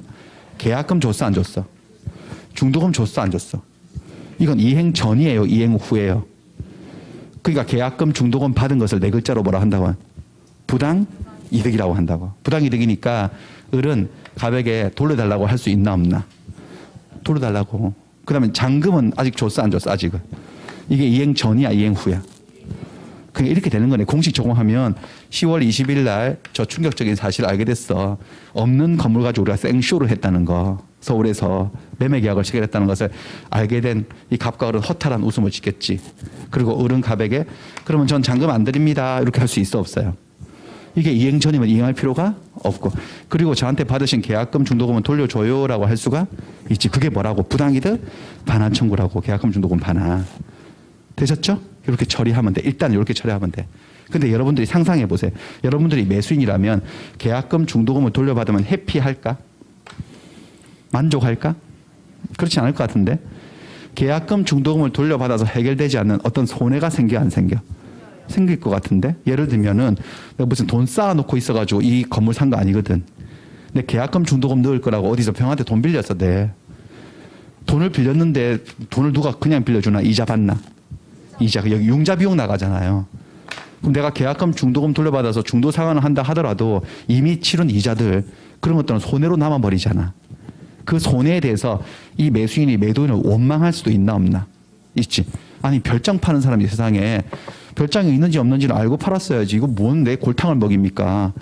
계약금 줬어 안 줬어? 중도금 줬어 안 줬어? 이건 이행 전이에요? 이행 후예요? 그러니까 계약금 중도금 받은 것을 네 글자로 뭐라 한다고? 부당이득이라고 한다고. 부당이득이니까 을은 갑에게 돌려달라고 할 수 있나 없나? 돌려달라고. 그 다음에 잔금은 아직 줬어 안 줬어? 아직은. 이게 이행 전이야 이행 후야? 그게 이렇게 되는 거네. 공식 적용하면 10월 20일 날 저 충격적인 사실을 알게 됐어. 없는 건물 가지고 우리가 생쇼를 했다는 거. 서울에서 매매 계약을 체결했다는 것을 알게 된 이 갑과 을은 허탈한 웃음을 짓겠지. 그리고 을은 갑에게 그러면 전 잔금 안 드립니다. 이렇게 할 수 있어 없어요? 이게 이행 전이면 이행할 필요가 없고, 그리고 저한테 받으신 계약금 중도금은 돌려줘요라고 할 수가 있지. 그게 뭐라고? 부당이득 반환 청구라고. 계약금 중도금 반환. 되셨죠? 이렇게 처리하면 돼. 일단 이렇게 처리하면 돼. 근데 여러분들이 상상해 보세요. 여러분들이 매수인이라면 계약금 중도금을 돌려받으면 해피할까? 만족할까? 그렇지 않을 것 같은데. 계약금 중도금을 돌려받아서 해결되지 않는 어떤 손해가 생겨 안 생겨? 생길 것 같은데. 예를 들면은 내가 무슨 돈 쌓아놓고 있어가지고 이 건물 산 거 아니거든. 근데 계약금 중도금 넣을 거라고 어디서 병한테 돈 빌렸어. 내 돈을 빌렸는데 돈을 누가 그냥 빌려주나? 이자 받나? 이자, 여기 융자 비용 나가잖아요. 그럼 내가 계약금 중도금 돌려받아서 중도 상환을 한다 하더라도 이미 치른 이자들, 그런 것들은 손해로 남아버리잖아. 그 손해에 대해서 이 매수인이 매도인을 원망할 수도 있나 없나? 있지. 아니 별장 파는 사람이 세상에 별장이 있는지 없는지를 알고 팔았어야지. 이거 뭔 내 골탕을 먹입니까?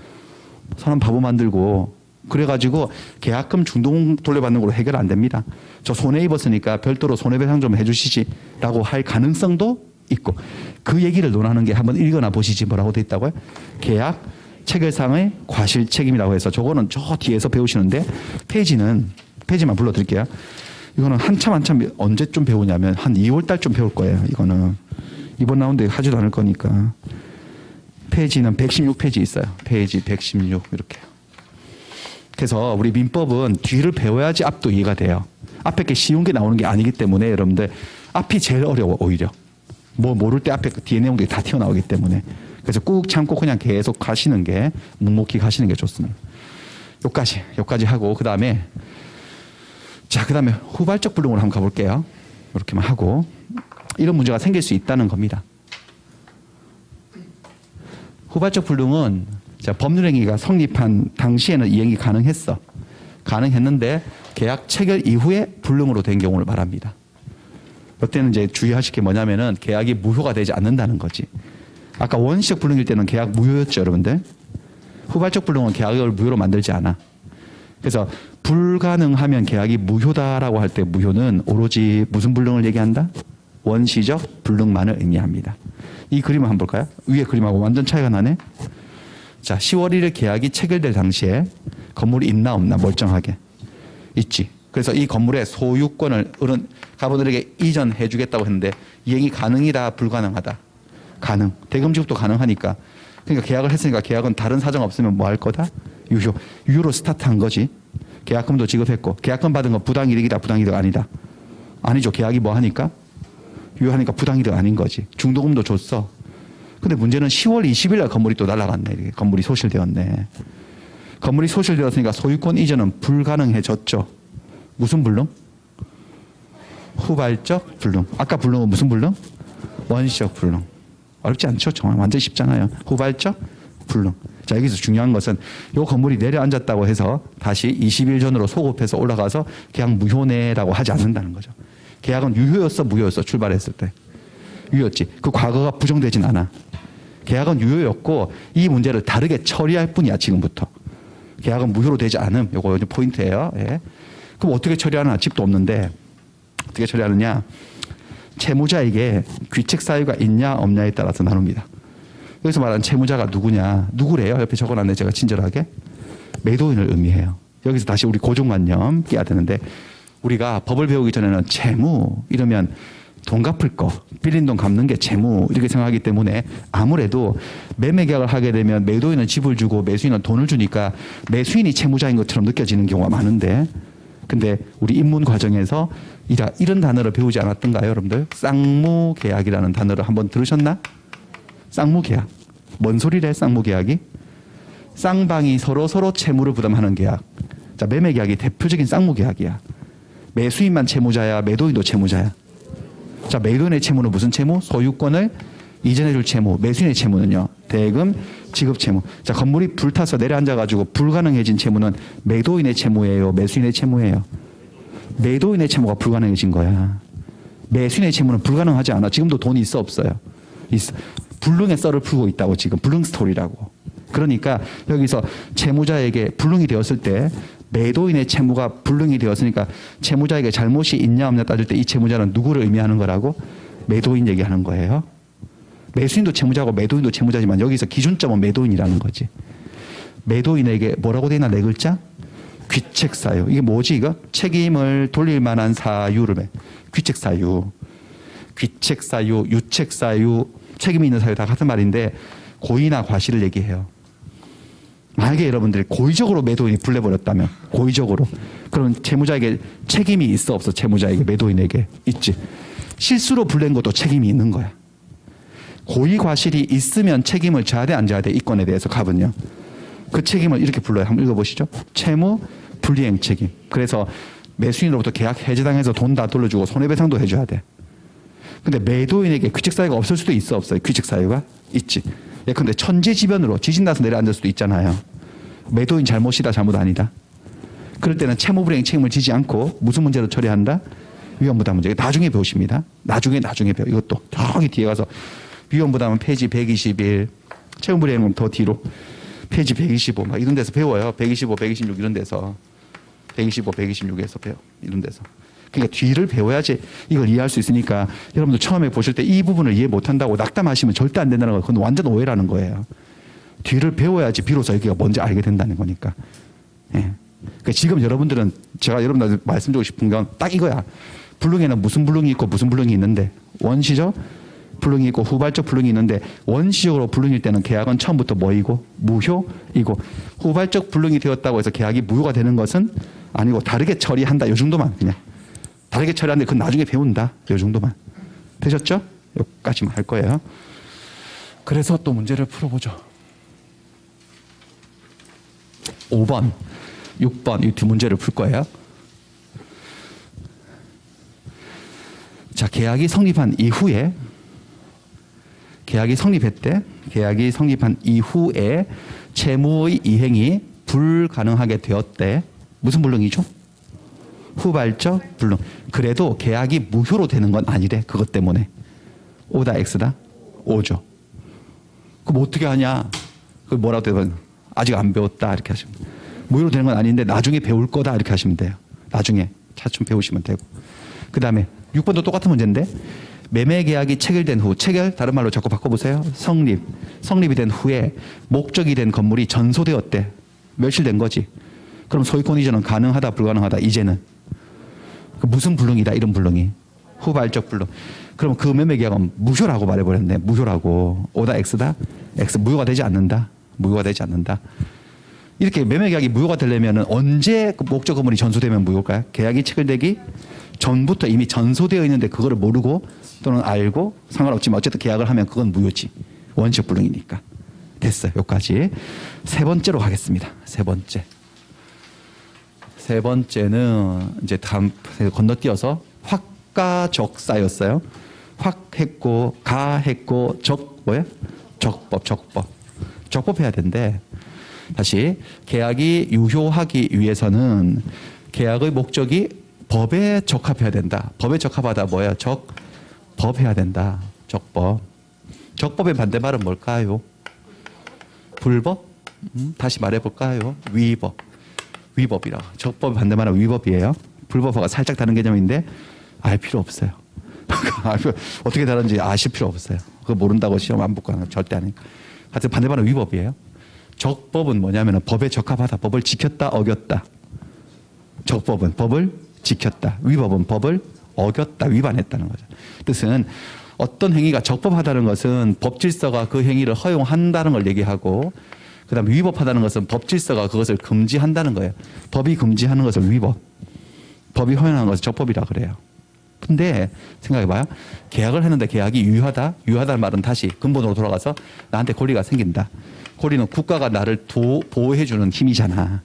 사람 바보 만들고. 그래가지고 계약금 중도금 돌려받는 걸로 해결 안 됩니다. 저 손해 입었으니까 별도로 손해배상 좀 해주시지 라고 할 가능성도 있고, 그 얘기를 논하는 게 한번 읽어나 보시지. 뭐라고 돼 있다고요? 계약 체결상의 과실 책임이라고 해서, 저거는 저 뒤에서 배우시는데 페이지만 불러드릴게요. 이거는 한참 언제쯤 배우냐면 한 2월 달쯤 배울 거예요. 이거는 이번 라운드에 하지도 않을 거니까. 페이지는 116페이지 있어요. 페이지 116 이렇게. 그래서 우리 민법은 뒤를 배워야지 앞도 이해가 돼요. 앞에 게 쉬운 게 나오는 게 아니기 때문에 여러분들 앞이 제일 어려워 오히려. 뭐 모를 때 앞에 뒤에 내용들이 다 튀어나오기 때문에. 그래서 꾹 참고 그냥 계속 가시는 게 묵묵히 가시는 게 좋습니다. 요까지 하고 그다음에 후발적 불능으로 한번 가볼게요. 이렇게만 하고 이런 문제가 생길 수 있다는 겁니다. 후발적 불능은 법률행위가 성립한 당시에는 이행이 가능했는데 계약 체결 이후에 불능으로 된 경우를 말합니다. 이때는 이제 주의하실 게 뭐냐면은 계약이 무효가 되지 않는다는 거지. 아까 원시적 불능일 때는 계약 무효였죠, 여러분들. 후발적 불능은 계약을 무효로 만들지 않아. 그래서 불가능하면 계약이 무효다라고 할 때 무효는 오로지 무슨 불능을 얘기한다? 원시적 불능만을 의미합니다. 이 그림을 한번 볼까요? 위에 그림하고 완전 차이가 나네. 자, 10월 1일 계약이 체결될 당시에 건물이 있나 없나 멀쩡하게 있지. 그래서 이 건물의 소유권을 가분들에게 이전해 주겠다고 했는데 이행이 가능이다 불가능하다? 가능. 대금지급도 가능하니까. 그러니까 계약을 했으니까 계약은 다른 사정 없으면 뭐 할 거다? 유효로 스타트한 거지. 계약금도 지급했고 계약금 받은 건 부당이득이다 부당이득 아니다? 아니죠. 계약이 뭐 하니까? 유효하니까 부당이득 아닌 거지. 중도금도 줬어. 근데 문제는 10월 20일 날 건물이 또 날아갔네. 이렇게. 건물이 소실되었네. 건물이 소실되었으니까 소유권 이전은 불가능해졌죠. 무슨 불능? 후발적 불능. 아까 불능은 무슨 불능? 원시적 불능. 어렵지 않죠? 정말 완전 쉽잖아요. 후발적 불능. 자, 여기서 중요한 것은 이 건물이 내려앉았다고 해서 다시 20일 전으로 소급해서 올라가서 계약 무효네라고 하지 않는다는 거죠. 계약은 유효였어 무효였어 출발했을 때? 유효였지. 그 과거가 부정되진 않아. 계약은 유효였고 이 문제를 다르게 처리할 뿐이야 지금부터. 계약은 무효로 되지 않음. 요거 포인트예요. 예. 그럼 어떻게 처리하나? 집도 없는데 어떻게 처리하느냐? 채무자에게 귀책 사유가 있냐 없냐에 따라서 나눕니다. 여기서 말하는 채무자가 누구래요? 옆에 적어놨네 제가 친절하게. 매도인을 의미해요. 여기서 다시 우리 고정관념 깨야 되는데 우리가 법을 배우기 전에는 채무 이러면 돈 갚을 거, 빌린 돈 갚는 게 채무 이렇게 생각하기 때문에 아무래도 매매 계약을 하게 되면 매도인은 집을 주고 매수인은 돈을 주니까 매수인이 채무자인 것처럼 느껴지는 경우가 많은데 근데 우리 입문 과정에서 이런 단어를 배우지 않았던가요, 여러분들? 쌍무계약이라는 단어를 한번 들으셨나? 쌍무계약. 뭔 소리래, 쌍무계약이? 쌍방이 서로 채무를 부담하는 계약. 자, 매매계약이 대표적인 쌍무계약이야. 매수인만 채무자야, 매도인도 채무자야. 자, 매도인의 채무는 무슨 채무? 소유권을 이전해줄 채무. 매수인의 채무는요, 대금, 지급 채무. 자, 건물이 불타서 내려앉아가지고 불가능해진 채무는 매도인의 채무예요, 매수인의 채무예요? 매도인의 채무가 불가능해진 거야. 매수인의 채무는 불가능하지 않아. 지금도 돈이 있어 없어요? 있어. 불능의 썰을 풀고 있다고 지금. 불능 스토리라고. 그러니까 여기서 채무자에게 불능이 되었을 때 매도인의 채무가 불능이 되었으니까 채무자에게 잘못이 있냐 없냐 따질 때 이 채무자는 누구를 의미하는 거라고? 매도인 얘기하는 거예요. 매수인도 채무자고 매도인도 채무자지만 여기서 기준점은 매도인이라는 거지. 매도인에게 뭐라고 돼 있나 네 글자? 귀책사유. 이게 뭐지 이거? 책임을 돌릴 만한 사유를 해. 귀책사유. 귀책사유, 유책사유, 책임이 있는 사유 다 같은 말인데 고의나 과실을 얘기해요. 만약에 여러분들이 고의적으로 매도인이 불내버렸다면 고의적으로 그럼 채무자에게 책임이 있어 없어? 채무자에게 매도인에게 있지. 실수로 불낸 것도 책임이 있는 거야. 고의 과실이 있으면 책임을 져야 돼 안 져야 돼? 이 건에 대해서 갑은요. 그 책임을 이렇게 불러요. 한번 읽어보시죠. 채무 불이행 책임. 그래서 매수인으로부터 계약 해지당해서 돈 다 돌려주고 손해배상도 해줘야 돼. 근데 매도인에게 귀책사유가 없을 수도 있어 없어요? 귀책사유가 있지. 예컨대 천재지변으로 지진 나서 내려앉을 수도 있잖아요. 매도인 잘못이다 잘못 아니다. 그럴 때는 채무불이행 책임을 지지 않고 무슨 문제로 처리한다? 위험부담 문제. 나중에 배우십니다. 나중에 배워. 이것도 저기 뒤에 가서 위험부담은 페이지 121, 채무불이행은 더 뒤로 페이지 125 막 이런 데서 배워요. 125, 126 이런 데서 125, 126에서 배워. 이런 데서. 그러니까 뒤를 배워야지 이걸 이해할 수 있으니까 여러분들 처음에 보실 때 이 부분을 이해 못한다고 낙담하시면 절대 안 된다는 거. 그건 완전 오해라는 거예요. 뒤를 배워야지 비로소 여기가 뭔지 알게 된다는 거니까. 예. 그러니까 지금 여러분들은 제가 여러분들 말씀드리고 싶은 건 딱 이거야. 불능에는 무슨 불능이 있고 무슨 불능이 있는데 원시적 불능이 있고 후발적 불능이 있는데 원시적으로 불능일 때는 계약은 처음부터 뭐이고 무효이고 후발적 불능이 되었다고 해서 계약이 무효가 되는 것은 아니고 다르게 처리한다. 요 정도만 그냥. 다르게 처리하는데 그건 나중에 배운다. 요 정도만. 되셨죠? 여기까지만 할 거예요. 그래서 또 문제를 풀어보죠. 5번, 6번 이 두 문제를 풀 거예요. 자, 계약이 성립한 이후에 계약이 성립한 이후에 채무의 이행이 불가능하게 되었대. 무슨 불능이죠? 후발적 불능. 그래도 계약이 무효로 되는 건 아니래. 그것 때문에. O다 X다? O죠. 그럼 어떻게 하냐? 그 뭐라고 되면 아직 안 배웠다 이렇게 하시면 돼요. 무효로 되는 건 아닌데 나중에 배울 거다 이렇게 하시면 돼요. 나중에 차츰 배우시면 되고. 그 다음에 6번도 똑같은 문제인데 매매 계약이 체결된 후, 체결 다른 말로 자꾸 바꿔보세요. 성립이 된 후에 목적이 된 건물이 전소되었대. 멸실된 거지. 그럼 소유권 이전은 가능하다 불가능하다. 이제는 무슨 불능이다 이런 불능이 후발적 불능. 그럼 그 매매 계약은 무효라고 말해버렸네. 무효라고. O다 X다? X. 무효가 되지 않는다. 무효가 되지 않는다. 이렇게 매매 계약이 무효가 되려면 언제 그 목적 건물이 전소되면 무효일까요? 계약이 체결되기 전부터 이미 전소되어 있는데 그거를 모르고 또는 알고 상관없지만 어쨌든 계약을 하면 그건 무효지. 원시적 불능이니까. 됐어요. 여기까지. 세 번째로 가겠습니다. 세 번째는 이제 다음 건너뛰어서 확가적사였어요. 확 했고 가 했고 적 뭐예요? 적법 해야 된대. 다시 계약이 유효하기 위해서는 계약의 목적이 법에 적합해야 된다. 법에 적합하다 뭐예요? 적법 해야 된다. 적법. 적법의 반대말은 뭘까요? 불법? 다시 말해볼까요? 위법이라고. 적법의 반대말은 위법이에요. 불법과 살짝 다른 개념인데 알 필요 없어요. 어떻게 다른지 아실 필요 없어요. 그거 모른다고 시험 안 붙고 하는 거 절대 아니니까. 하여튼 반대말은 위법이에요. 적법은 뭐냐면 법에 적합하다. 법을 지켰다, 어겼다. 적법은 법을 지켰다. 위법은 법을 어겼다, 위반했다는 거죠. 뜻은 어떤 행위가 적법하다는 것은 법 질서가 그 행위를 허용한다는 걸 얘기하고 그다음에 위법하다는 것은 법 질서가 그것을 금지한다는 거예요. 법이 금지하는 것을 위법, 법이 허용하는 것을 적법이라 그래요. 근데 생각해봐요. 계약을 했는데 계약이 유효하다? 유효하다는 말은 다시 근본으로 돌아가서 나한테 권리가 생긴다. 권리는 국가가 나를 보호해주는 힘이잖아.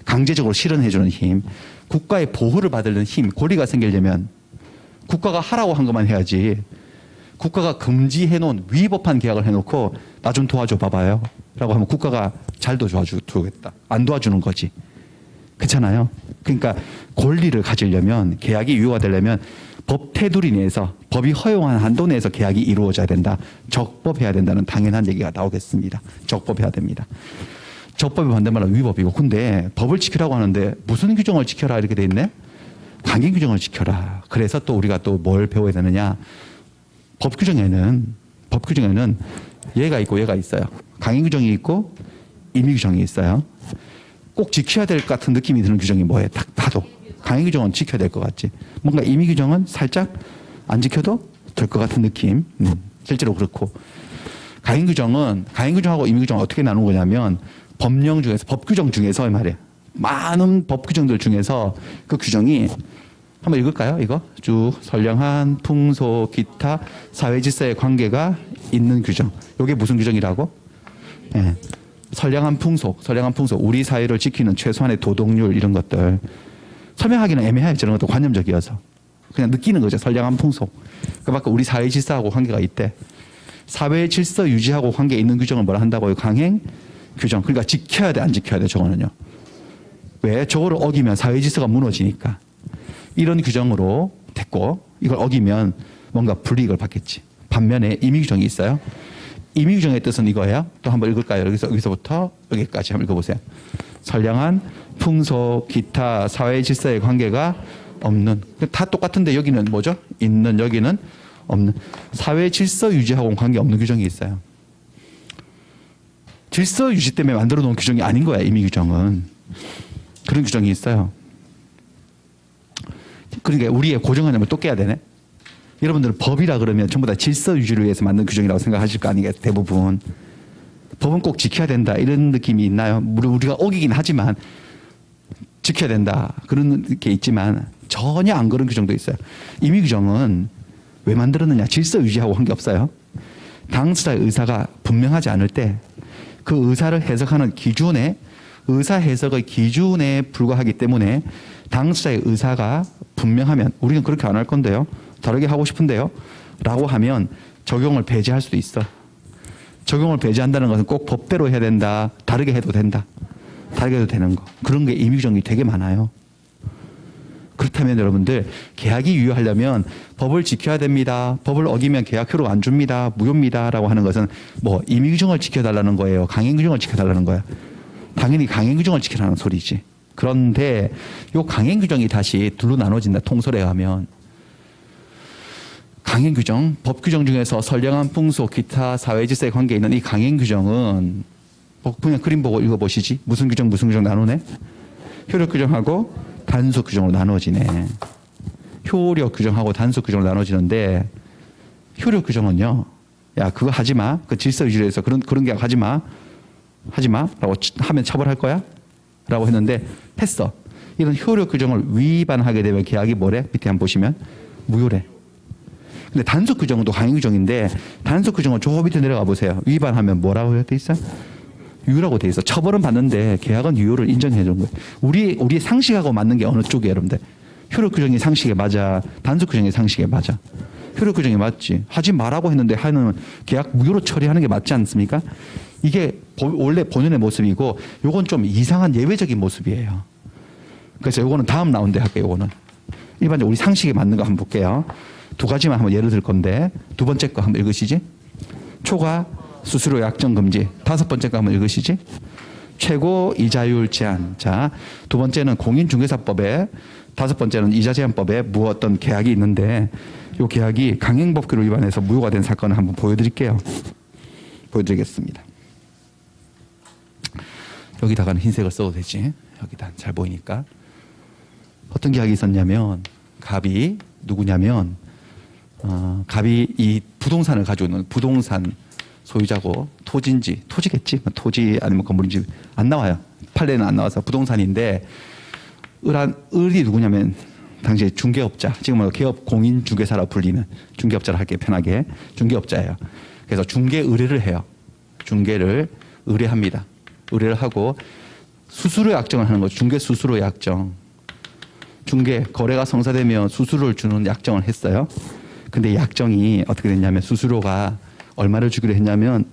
강제적으로 실현해주는 힘. 국가의 보호를 받는 힘, 권리가 생기려면 국가가 하라고 한 것만 해야지. 국가가 금지해놓은 위법한 계약을 해놓고 나 좀 도와줘 봐봐요 라고 하면 국가가 잘 도와주겠다. 안 도와주는 거지. 그렇잖아요. 그러니까 권리를 가지려면 계약이 유효가 되려면 법 테두리 내에서 법이 허용한 한도 내에서 계약이 이루어져야 된다. 적법해야 된다는 당연한 얘기가 나오겠습니다. 적법해야 됩니다. 적법의 반대말은 위법이고 근데 법을 지키라고 하는데 무슨 규정을 지켜라 이렇게 돼 있네. 강행 규정을 지켜라. 그래서 또 우리가 또 뭘 배워야 되느냐. 법 규정에는 얘가 있고 얘가 있어요. 강행 규정이 있고 임의 규정이 있어요. 꼭 지켜야 될 것 같은 느낌이 드는 규정이 뭐예요? 딱 봐도 강행 규정은 지켜야 될 것 같지. 뭔가 임의 규정은 살짝 안 지켜도 될 것 같은 느낌. 실제로 그렇고 강행 규정하고 임의 규정은 어떻게 나누는 거냐면 법령 중에서 법 규정 중에서 말이에요. 많은 법 규정들 중에서 그 규정이 한번 읽을까요? 이거 쭉 선량한 풍속 기타 사회 질서의 관계가 있는 규정. 이게 무슨 규정이라고? 예. 선량한 풍속 우리 사회를 지키는 최소한의 도덕률 이런 것들 설명하기는 애매해요. 저런 것도 관념적이어서 그냥 느끼는 거죠. 선량한 풍속 그러니까 우리 사회 질서하고 관계가 있대. 사회 질서 유지하고 관계 있는 규정을 뭐라 한다고요? 강행 규정. 그러니까 지켜야 돼 안 지켜야 돼 저거는요. 왜? 저거를 어기면 사회 질서가 무너지니까. 이런 규정으로 됐고 이걸 어기면 뭔가 불이익을 받겠지. 반면에 임의 규정이 있어요. 임의 규정의 뜻은 이거예요. 또 한번 읽을까요? 여기서부터 여기까지 한번 읽어보세요. 선량한 풍속, 기타, 사회 질서의 관계가 없는. 다 똑같은데 여기는 뭐죠? 있는, 여기는 없는. 사회 질서 유지하고는 관계없는 규정이 있어요. 질서 유지 때문에 만들어 놓은 규정이 아닌 거야. 임의 규정은. 그런 규정이 있어요. 그러니까 우리의 고정관념을 또 깨야 되네. 여러분들은 법이라 그러면 전부 다 질서 유지를 위해서 만든 규정이라고 생각하실 거 아니겠어요? 대부분. 법은 꼭 지켜야 된다 이런 느낌이 있나요? 우리가 어기긴 하지만 지켜야 된다 그런 게 있지만 전혀 안 그런 규정도 있어요. 임의 규정은 왜 만들었느냐? 질서 유지하고 한 게 없어요. 당사자의 의사가 분명하지 않을 때 그 의사를 해석하는 기준에 의사 해석의 기준에 불과하기 때문에 당사자의 의사가 분명하면 우리는 그렇게 안 할 건데요. 다르게 하고 싶은데요. 라고 하면 적용을 배제할 수도 있어. 적용을 배제한다는 것은 꼭 법대로 해야 된다. 다르게 해도 된다. 다르게 해도 되는 거. 그런 게 임의 규정이 되게 많아요. 그렇다면 여러분들 계약이 유효하려면 법을 지켜야 됩니다. 법을 어기면 계약 효력 안 줍니다. 무효입니다. 라고 하는 것은 뭐 임의 규정을 지켜달라는 거예요. 강행 규정을 지켜달라는 거야. 당연히 강행 규정을 지켜라는 소리지. 그런데 이 강행 규정이 다시 둘로 나눠진다. 통설에 가면 강행 규정, 법 규정 중에서 선량한 풍속, 기타 사회질서에 관계 있는 이 강행 규정은 그냥 그림 보고 읽어보시지. 무슨 규정 나누네. 효력 규정하고 단속 규정으로 나눠지네. 효력 규정하고 단속 규정으로 나눠지는데 효력 규정은요. 야 그거 하지 마. 그 질서 유지를 해서 그런 계약 하지 마. 하지 마. 라고 하면 처벌할 거야. 라고 했는데 했어. 이런 효력 규정을 위반하게 되면 계약이 뭐래? 밑에 한번 보시면 무효래. 근데 단속 규정도 강행 규정인데 단속 규정은 저 밑에 내려가 보세요. 위반하면 뭐라고 돼 있어요? 유효라고 돼 있어. 처벌은 받는데 계약은 유효를 인정해 준 거예요. 우리 상식하고 맞는 게 어느 쪽이에요, 여러분들? 효력 규정이 상식에 맞아. 단속 규정이 상식에 맞아. 효력 규정이 맞지. 하지 말라고 했는데 하는 계약 무효로 처리하는 게 맞지 않습니까? 이게 원래 본연의 모습이고 요건 좀 이상한 예외적인 모습이에요. 그래서 요거는 다음 라운드에 할게요. 요거는. 일반적으로 우리 상식에 맞는 거 한번 볼게요. 두 가지만 한번 예를 들 건데 두 번째 거 한번 읽으시지. 초과 수수료 약정 금지. 다섯 번째 거 한번 읽으시지. 최고 이자율 제한. 자, 두 번째는 공인중개사법에, 다섯 번째는 이자 제한법에 어떤 계약이 있는데 이 계약이 강행법규를 위반해서 무효가 된 사건을 한번 보여드릴게요. 보여드리겠습니다. 여기다가는 흰색을 써도 되지. 여기다 잘 보이니까. 어떤 계약이 있었냐면 갑이 누구냐면 갑이 이 부동산을 가지고 있는 부동산 소유자고 토지겠지. 토지 아니면 건물인지 안 나와요. 판례는 안 나와서 부동산인데 을이 누구냐면 당시에 중개업자, 지금은 개업 공인중개사라 불리는 중개업자를 할게 편하게 중개업자예요. 그래서 중개 의뢰를 해요. 중개를 의뢰합니다. 의뢰를 하고 수수료 약정을 하는 거죠. 중개 수수료 약정. 중개 거래가 성사되면 수수료를 주는 약정을 했어요. 근데 약정이 어떻게 됐냐면 수수료가 얼마를 주기로 했냐면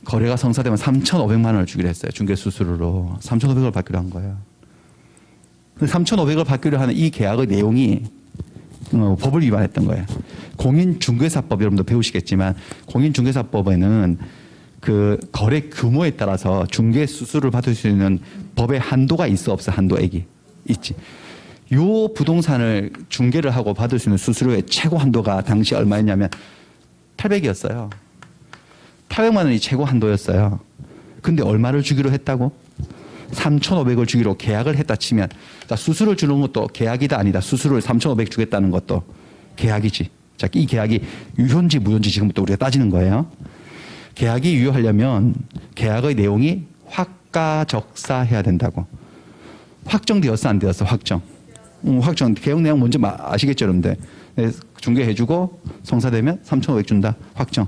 거래가 성사되면 3,500만 원을 주기로 했어요. 중개 수수료로 3,500을 받기로 한 거예요. 3,500을 받기로 하는 이 계약의 내용이 법을 위반했던 거예요. 공인중개사법 여러분도 배우시겠지만 공인중개사법에는 그 거래 규모에 따라서 중개 수수료를 받을 수 있는 법의 한도가 있어 없어? 한도액이 있지. 요 부동산을 중개를 하고 받을 수 있는 수수료의 최고 한도가 당시 얼마였냐면 800이었어요. 800만 원이 최고 한도였어요. 근데 얼마를 주기로 했다고? 3,500을 주기로 계약을 했다 치면 자, 수수료를 주는 것도 계약이다 아니다. 수수료를 3,500 주겠다는 것도 계약이지. 자, 이 계약이 유효인지 무효인지 지금부터 우리가 따지는 거예요. 계약이 유효하려면 계약의 내용이 확가적사해야 된다고. 확정되었어 안 되었어? 확정. 확정. 계약 내용 뭔지 아시겠죠, 여러분들? 중개해주고 성사되면 3,500 준다. 확정.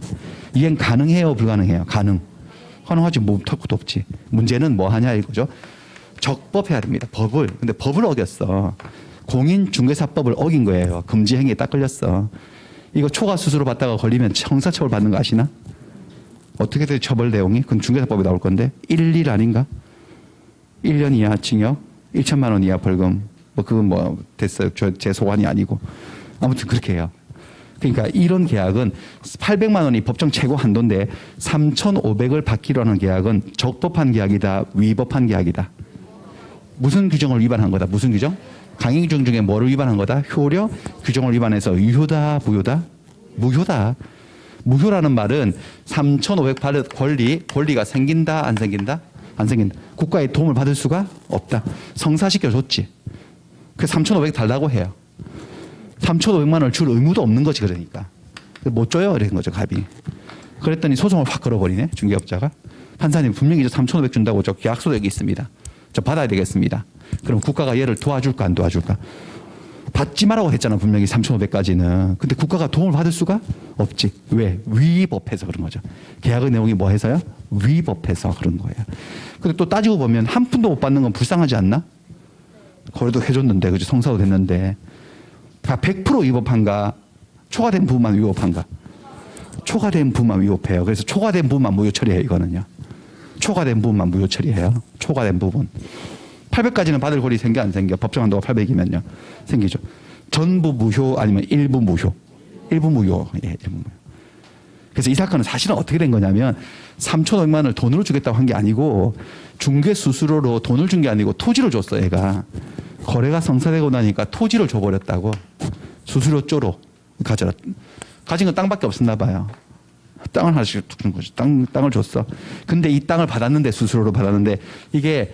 이행 가능해요, 불가능해요? 가능. 가능하지 못할 것도 없지. 문제는 뭐 하냐 이거죠. 적법해야 됩니다. 법을. 근데 법을 어겼어. 공인중개사법을 어긴 거예요. 금지 행위에 딱 걸렸어. 이거 초과 수수료 받다가 걸리면 형사처벌 받는 거 아시나? 어떻게 돼 처벌 내용이? 그건 중개사법에 나올 건데 1일 아닌가? 1년 이하 징역, 1천만 원 이하 벌금. 뭐 그건 뭐 됐어요. 제 소관이 아니고. 아무튼 그렇게 해요. 그러니까 이런 계약은 800만 원이 법정 최고 한도인데 3,500을 받기로 하는 계약은 적법한 계약이다, 위법한 계약이다. 무슨 규정을 위반한 거다? 무슨 규정? 강행 규정 중에 뭐를 위반한 거다? 효력 규정을 위반해서 유효다, 무효다? 무효다. 무효라는 말은 3,500 받을 권리가 생긴다, 안 생긴다? 안 생긴다. 국가의 도움을 받을 수가 없다. 성사시켜줬지. 그 3,500 달라고 해요. 3,500만 원을 줄 의무도 없는 거지 그러니까. 못 줘요 이런 거죠 갑이. 그랬더니 소송을 확 걸어버리네 중개업자가. 판사님 분명히 저 3,500 준다고 저 계약서도 여기 있습니다. 저 받아야 되겠습니다. 그럼 국가가 얘를 도와줄까 안 도와줄까? 받지 말라고 했잖아 분명히 3,500까지는. 근데 국가가 도움을 받을 수가 없지. 왜? 위법해서 그런 거죠. 계약의 내용이 뭐 해서요? 위법해서 그런 거예요. 근데 또 따지고 보면 한 푼도 못 받는 건 불쌍하지 않나? 거래도 해줬는데 그죠? 성사도 됐는데 다 100% 위법한가? 초과된 부분만 위법한가? 초과된 부분만 위법해요. 그래서 초과된 부분만 무효 처리해요 이거는요. 초과된 부분만 무효 처리해요. 초과된 부분. 800까지는 받을 권리 생겨 안 생겨? 법정 한도가 800이면요. 생기죠. 전부 무효 아니면 일부 무효. 일부 무효. 예, 일부 무효. 그래서 이 사건은 사실은 어떻게 된 거냐면 3,500만 원을 돈으로 주겠다고 한 게 아니고 중개 수수료로 돈을 준 게 아니고 토지를 줬어 얘가. 거래가 성사되고 나니까 토지를 줘버렸다고. 수수료 쪼로 가져라. 가진 건 땅밖에 없었나 봐요. 땅을 하나씩 준 거지. 땅을 줬어. 근데 이 땅을 받았는데 수수료로 받았는데 이게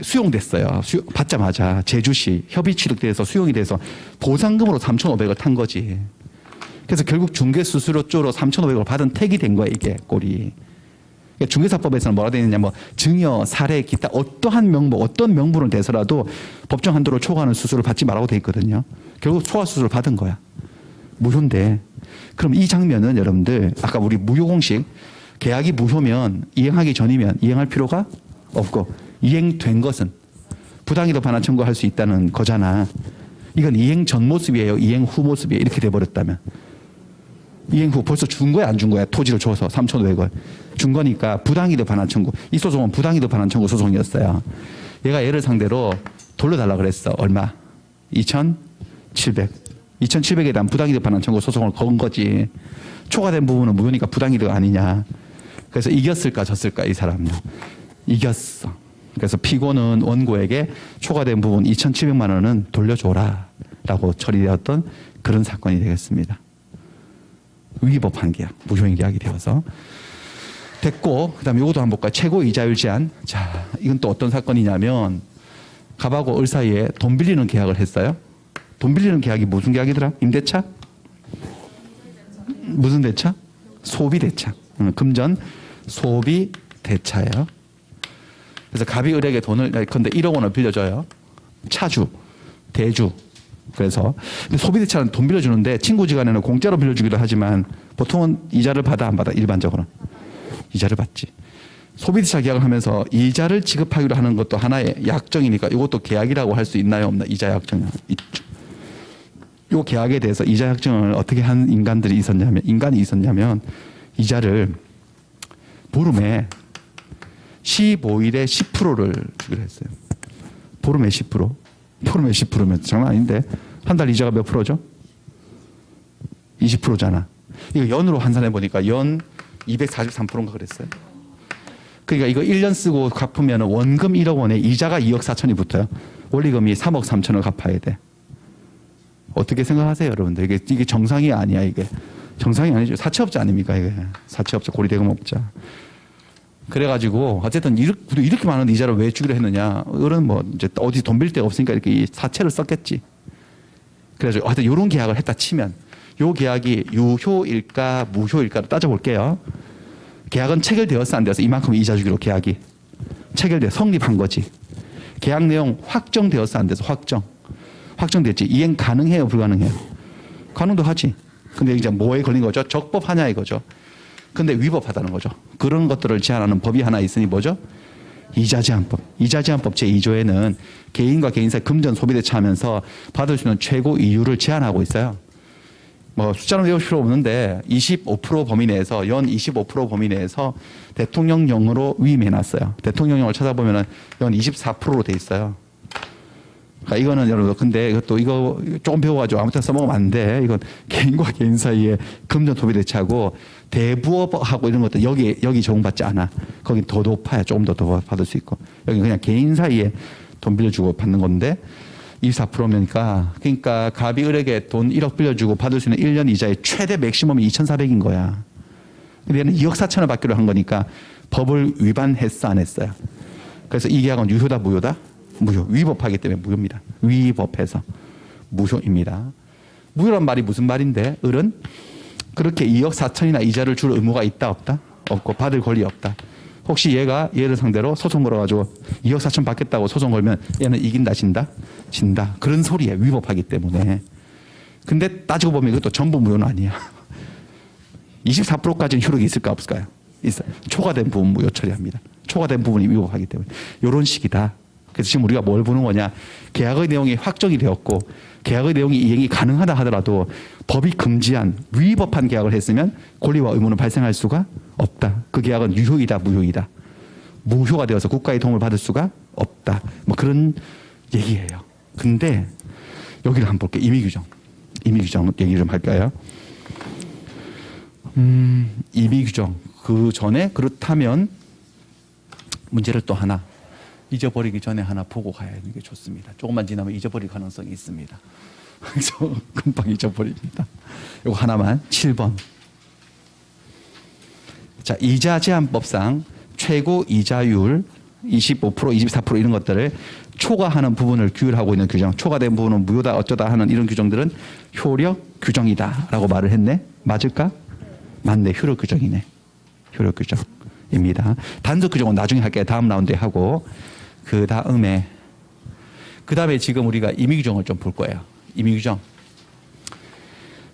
수용됐어요. 받자마자 제주시 협의 취득돼서 수용이 돼서 보상금으로 3,500을 탄 거지. 그래서 결국 중개 수수료 쪼로 3,500을 받은 택이 된 거야 이게 꼴이. 그러니까 중개사법에서는 뭐라 되어 있느냐 뭐 증여, 사례, 기타 어떠한 명목, 어떤 명분을 대서라도 법정 한도를 초과하는 수수료를 받지 말라고 돼 있거든요. 결국 초과 수수료를 받은 거야. 무효인데. 그럼 이 장면은 여러분들 아까 우리 무효 공식 계약이 무효면 이행하기 전이면 이행할 필요가 없고 이행된 것은 부당이도 반환 청구할 수 있다는 거잖아. 이건 이행 전 모습이에요. 이행 후 모습이에요. 이렇게 돼버렸다면. 이행 후 벌써 준 거야 안 준 거야? 토지를 줘서 3,500원. 준 거니까 부당이도 반환 청구. 이 소송은 부당이도 반환 청구 소송이었어요. 얘가 얘를 상대로 돌려달라 그랬어. 얼마? 2,700. 2,700에 대한 부당이득 반환 청구 소송을 건 거지. 초과된 부분은 무효니까 부당이득 아니냐. 그래서 이겼을까 졌을까 이 사람은. 이겼어. 그래서 피고는 원고에게 초과된 부분 2,700만 원은 돌려줘라 라고 처리되었던 그런 사건이 되겠습니다. 위법한 계약, 무효인 계약이 되어서 됐고, 그 다음에 이것도 한번 볼까요? 최고 이자율 제한. 자, 이건 또 어떤 사건이냐면 갑하고 을 사이에 돈 빌리는 계약을 했어요. 돈 빌리는 계약이 무슨 계약이더라? 임대차? 무슨 대차? 소비대차. 금전 소비대차예요. 그래서 갑이 을에게 돈을 근데 1억 원을 빌려줘요. 차주, 대주. 그래서 근데 소비대차는 돈 빌려주는데 친구지간에는 공짜로 빌려주기도 하지만 보통은 이자를 받아 안 받아? 일반적으로는 이자를 받지. 소비대차 계약을 하면서 이자를 지급하기로 하는 것도 하나의 약정이니까 이것도 계약이라고 할 수 있나요? 없나? 이자 약정 있죠. 이 계약에 대해서 이자 약정을 어떻게 한 인간이 있었냐면 이자를 보름에 15일에 10%를 주기로 했어요. 보름에 10%. 보름에 10%면 장난 아닌데 한 달 이자가 몇 프로죠? 20%잖아. 이거 연으로 환산해 보니까 연 243%인가 그랬어요. 그러니까 이거 1년 쓰고 갚으면 원금 1억 원에 이자가 2억 4천이 붙어요. 원리금이 3억 3천을 갚아야 돼. 어떻게 생각하세요, 여러분들? 이게 정상이 아니야, 이게. 정상이 아니죠. 사채업자 아닙니까, 이게. 사채업자, 고리대금업자. 그래가지고, 어쨌든 이렇게 많은 이자를 왜 주기로 했느냐. 을은 뭐, 이제 어디 돈 빌 데가 없으니까 이렇게 이 사채를 썼겠지. 그래가지고, 하여튼 이런 계약을 했다 치면, 요 계약이 유효일까, 무효일까를 따져볼게요. 계약은 체결되었어, 안 되었어? 이만큼 이자 주기로 계약이. 체결돼, 성립한 거지. 계약 내용 확정되었어, 안 돼서? 확정됐지. 이행 가능해요, 불가능해요? 가능도 하지. 근데 이제 뭐에 걸린 거죠? 적법하냐 이거죠. 근데 위법하다는 거죠. 그런 것들을 제한하는 법이 하나 있으니 뭐죠? 이자제한법. 이자제한법 제2조에는 개인과 개인 사이 금전 소비대차 하면서 받을 수 있는 최고 이율을 제한하고 있어요. 뭐 숫자로 외울 필요 없는데 25% 범위 내에서 연 25% 범위 내에서 대통령령으로 위임해놨어요. 대통령령을 찾아보면은 연 24%로 돼 있어요. 그러니까 이거는 여러분 근데 이것도 이거 조금 배워가지고 아무 때나 써먹으면 안 돼. 이건 개인과 개인 사이에 금전 소비대차고 대부업하고 이런 것들 여기 적용받지 않아. 거긴 더 높아야 조금 더 받을 수 있고 여기 그냥 개인 사이에 돈 빌려주고 받는 건데 24%니까 그러니까 갑이 을에게 돈 1억 빌려주고 받을 수 있는 1년 이자의 최대 맥시멈이 2,400인 거야. 근데 얘는 2억 4천을 받기로 한 거니까 법을 위반했어 안 했어요. 그래서 이 계약은 유효다 무효다? 무효. 위법하기 때문에 무효입니다. 위법해서 무효입니다. 무효란 말이 무슨 말인데? 을은 그렇게 2억 4천이나 이자를 줄 의무가 있다 없다? 없고 받을 권리 없다. 혹시 얘가 얘를 상대로 소송 걸어가지고 2억 4천 받겠다고 소송 걸면 얘는 이긴다 진다? 진다. 그런 소리에 위법하기 때문에. 근데 따지고 보면 이것도 전부 무효는 아니야. 24%까지는 효력이 있을까 없을까요? 있어요. 초과된 부분 무효 처리합니다. 초과된 부분이 위법하기 때문에. 이런 식이다. 그래서 지금 우리가 뭘 보는 거냐. 계약의 내용이 확정이 되었고 계약의 내용이 이행이 가능하다 하더라도 법이 금지한 위법한 계약을 했으면 권리와 의무는 발생할 수가 없다. 그 계약은 유효이다 무효이다. 무효가 되어서 국가의 도움을 받을 수가 없다. 뭐 그런 얘기예요. 근데 여기를 한번 볼게요. 임의규정. 임의규정 얘기 좀 할까요? 임의규정. 그 전에 그렇다면 문제를 또 하나 잊어버리기 전에 하나 보고 가야 하는 게 좋습니다. 조금만 지나면 잊어버릴 가능성이 있습니다. 그래서 금방 잊어버립니다. 이거 하나만 7번. 자, 이자 제한법상 최고 이자율 25%, 24% 이런 것들을 초과하는 부분을 규율하고 있는 규정, 초과된 부분은 무효다 어쩌다 하는 이런 규정들은 효력 규정이다라고 말을 했네. 맞을까? 맞네. 효력 규정이네. 효력 규정입니다. 단속 규정은 나중에 할게요. 다음 라운드에 하고 그 다음에 지금 우리가 임의 규정을 좀 볼 거예요. 임의 규정.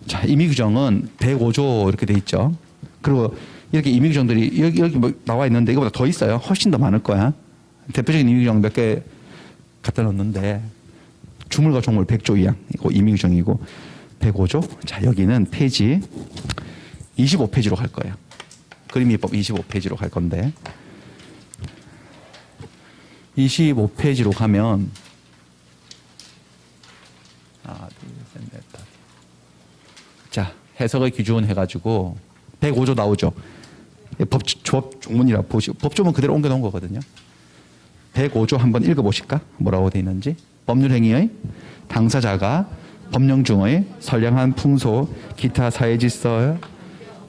자, 임의 규정은 105조 이렇게 돼 있죠. 그리고 이렇게 임의 규정들이 여기 뭐 나와 있는데 이거보다 더 있어요. 훨씬 더 많을 거야. 대표적인 임의 규정 몇 개 갖다 놓는데 주물과 종물 100조 이항 이거 임의 규정이고 105조. 자, 여기는 페이지 25페이지로 갈 거예요. 그림이법 25페이지로 갈 건데 25페이지로 가면 하나, 둘, 셋, 넷, 다섯. 자, 해석의 기준 해가지고 105조 나오죠. 조합 종문이라 보시고 법조문 그대로 옮겨놓은 거거든요. 105조 한번 읽어보실까? 뭐라고 돼 있는지. 법률행위의 당사자가 법령 중의 선량한 풍소, 기타 사회질서에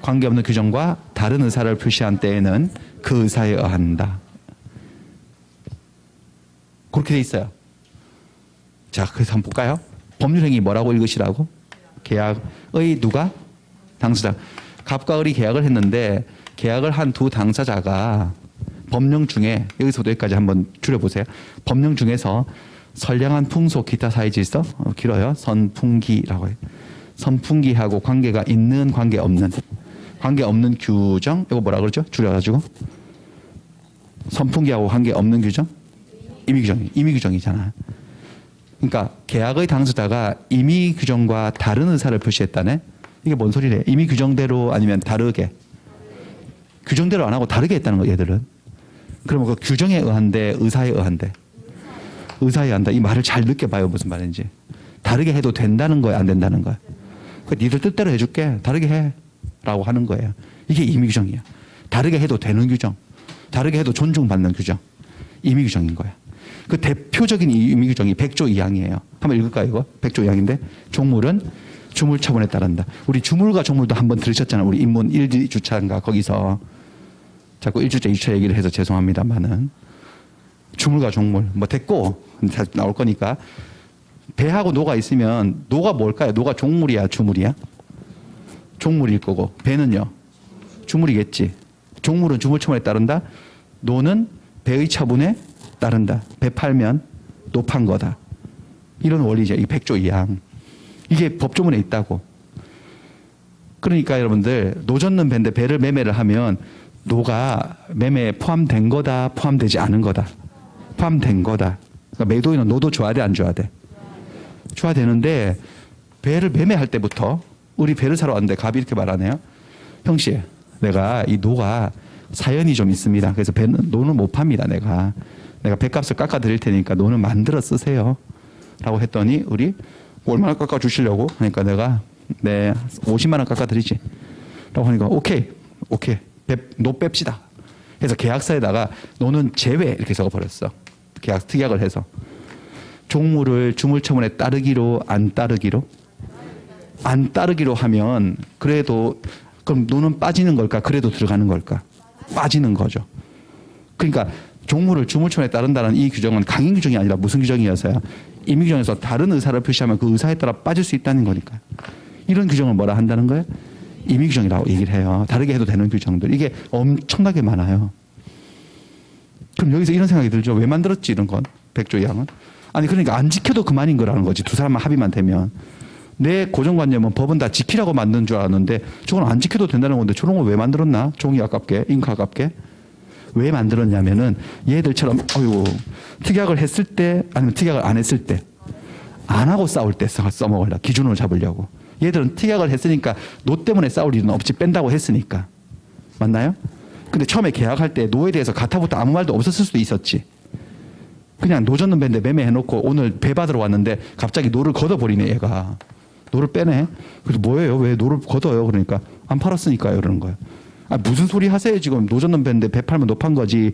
관계없는 규정과 다른 의사를 표시한 때에는 그 의사에 의한다. 그렇게 돼 있어요. 자, 그래서 한번 볼까요? 법률행위 뭐라고 읽으시라고? 계약의 누가? 당사자. 갑과 을이 계약을 했는데 계약을 한 두 당사자가 법령 중에 여기서도 여기까지 한번 줄여보세요. 법령 중에서 선량한 풍속 기타 사회질서 길어요. 선풍기라고 해요. 선풍기하고 관계가 있는 관계 없는 규정 이거 뭐라 그러죠? 줄여가지고 선풍기하고 관계 없는 규정 임의 규정이잖아. 그러니까 계약의 당사자가 임의 규정과 다른 의사를 표시했다네. 이게 뭔 소리래? 임의 규정대로 아니면 다르게? 규정대로 안 하고 다르게 했다는 거 얘들은. 그러면 그 규정에 의한데 의사에 의한데? 의사에 의한다. 이 말을 잘 느껴봐요. 무슨 말인지. 다르게 해도 된다는 거야 안 된다는 거야? 그 니들 뜻대로 해줄게. 다르게 해. 라고 하는 거예요. 이게 임의 규정이야. 다르게 해도 되는 규정. 다르게 해도 존중받는 규정. 임의 규정인 거야. 그 대표적인 임의 규정이 100조 2항이에요. 한번 읽을까요 이거? 100조 2항인데 종물은 주물 처분에 따른다. 우리 주물과 종물도 한번 들으셨잖아요. 우리 인문 1주차인가 거기서 자꾸 1주차 2주차 얘기를 해서 죄송합니다만은 주물과 종물 뭐 됐고 다 나올 거니까 배하고 노가 있으면 노가 뭘까요? 노가 종물이야 주물이야? 종물일 거고 배는요? 주물이겠지. 종물은 주물 처분에 따른다. 노는 배의 처분에 따른다. 배 팔면 노 판 거다. 이런 원리죠. 이 100조 2항. 이게 법조문에 있다고. 그러니까 여러분들 노 젓는 배인데 배를 매매를 하면 노가 매매에 포함된 거다 포함되지 않은 거다. 포함된 거다. 그러니까 매도인은 노도 줘야 돼 안 줘야 돼? 줘야 되는데 배를 매매할 때부터 우리 배를 사러 왔는데 갑이 이렇게 말하네요. 형씨 내가 이 노가 사연이 좀 있습니다. 그래서 노는 못 팝니다. 내가 배값을 깎아 드릴 테니까 노는 만들어 쓰세요. 라고 했더니 우리 얼마나 깎아 주시려고? 그러니까 내가 50만 원 깎아 드리지. 라고 하니까 오케이. 노 뺍시다. 그래서 계약서에다가 노는 제외 이렇게 적어버렸어. 특약을 해서. 종물을 주물처분에 따르기로 안 따르기로? 안 따르기로 하면 그래도 그럼 노는 빠지는 걸까? 그래도 들어가는 걸까? 빠지는 거죠. 그러니까 종물을 주물처분에 따른다는 이 규정은 강행 규정이 아니라 무슨 규정이어서요? 임의 규정에서 다른 의사를 표시하면 그 의사에 따라 빠질 수 있다는 거니까. 이런 규정을 뭐라 한다는 거예요? 임의 규정이라고 얘기를 해요. 다르게 해도 되는 규정들. 이게 엄청나게 많아요. 그럼 여기서 이런 생각이 들죠. 왜 만들었지 이런 건? 백조의 양은. 아니 그러니까 안 지켜도 그만인 거라는 거지. 두 사람만 합의만 되면. 내 고정관념은 법은 다 지키라고 만든 줄 알았는데 저건 안 지켜도 된다는 건데 저런 걸 왜 만들었나? 종이 아깝게, 잉크 아깝게. 왜 만들었냐면은 얘들처럼 특약을 했을 때 아니면 특약을 안 했을 때 안 하고 싸울 때 써먹으려고 기준을 잡으려고. 얘들은 특약을 했으니까 노 때문에 싸울 일은 없지 뺀다고 했으니까. 맞나요? 근데 처음에 계약할 때 노에 대해서 가타부터 아무 말도 없었을 수도 있었지. 그냥 노 젓는 배인데 매매해놓고 오늘 배 받으러 왔는데 갑자기 노를 걷어버리네 얘가. 노를 빼네. 그래서 뭐예요? 왜 노를 걷어요? 그러니까 안 팔았으니까요. 이러는 거예요. 아, 무슨 소리 하세요? 지금 노 젓는 배인데 배 팔면 노 판 거지.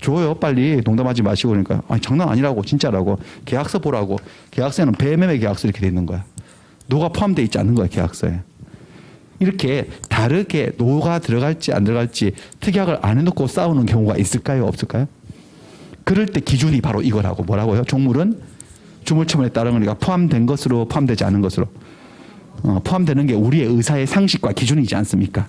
줘요 빨리. 농담하지 마시고. 그러니까 아니 장난 아니라고 진짜라고. 계약서 보라고. 계약서에는 배 매매 계약서 이렇게 돼 있는 거야. 노가 포함되어 있지 않는 거야 계약서에. 이렇게 다르게 노가 들어갈지 안 들어갈지 특약을 안 해놓고 싸우는 경우가 있을까요? 없을까요? 그럴 때 기준이 바로 이거라고. 뭐라고요? 종물은 주물처분에 따른 거니까 포함된 것으로 포함되지 않은 것으로. 포함되는 게 우리의 의사의 상식과 기준이지 않습니까?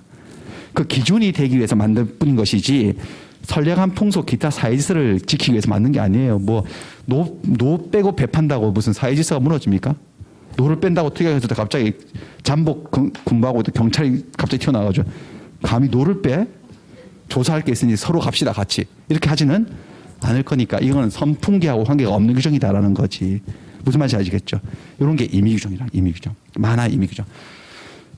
그 기준이 되기 위해서 만들 뿐인 것이지 선량한 풍속 기타 사회질서를 지키기 위해서 만든 게 아니에요. 뭐 노 빼고 배 판다고 무슨 사회질서가 무너집니까? 노를 뺀다고 특약했을 때 갑자기 잠복 군부하고 경찰이 갑자기 튀어나와가지고 감히 노를 빼? 조사할 게 있으니 서로 갑시다 같이. 이렇게 하지는 않을 거니까 이거는 선풍기하고 관계가 없는 규정이다라는 거지. 무슨 말인지 아시겠죠? 이런 게 임의 규정이랑 임의 규정. 많아 임의 규정.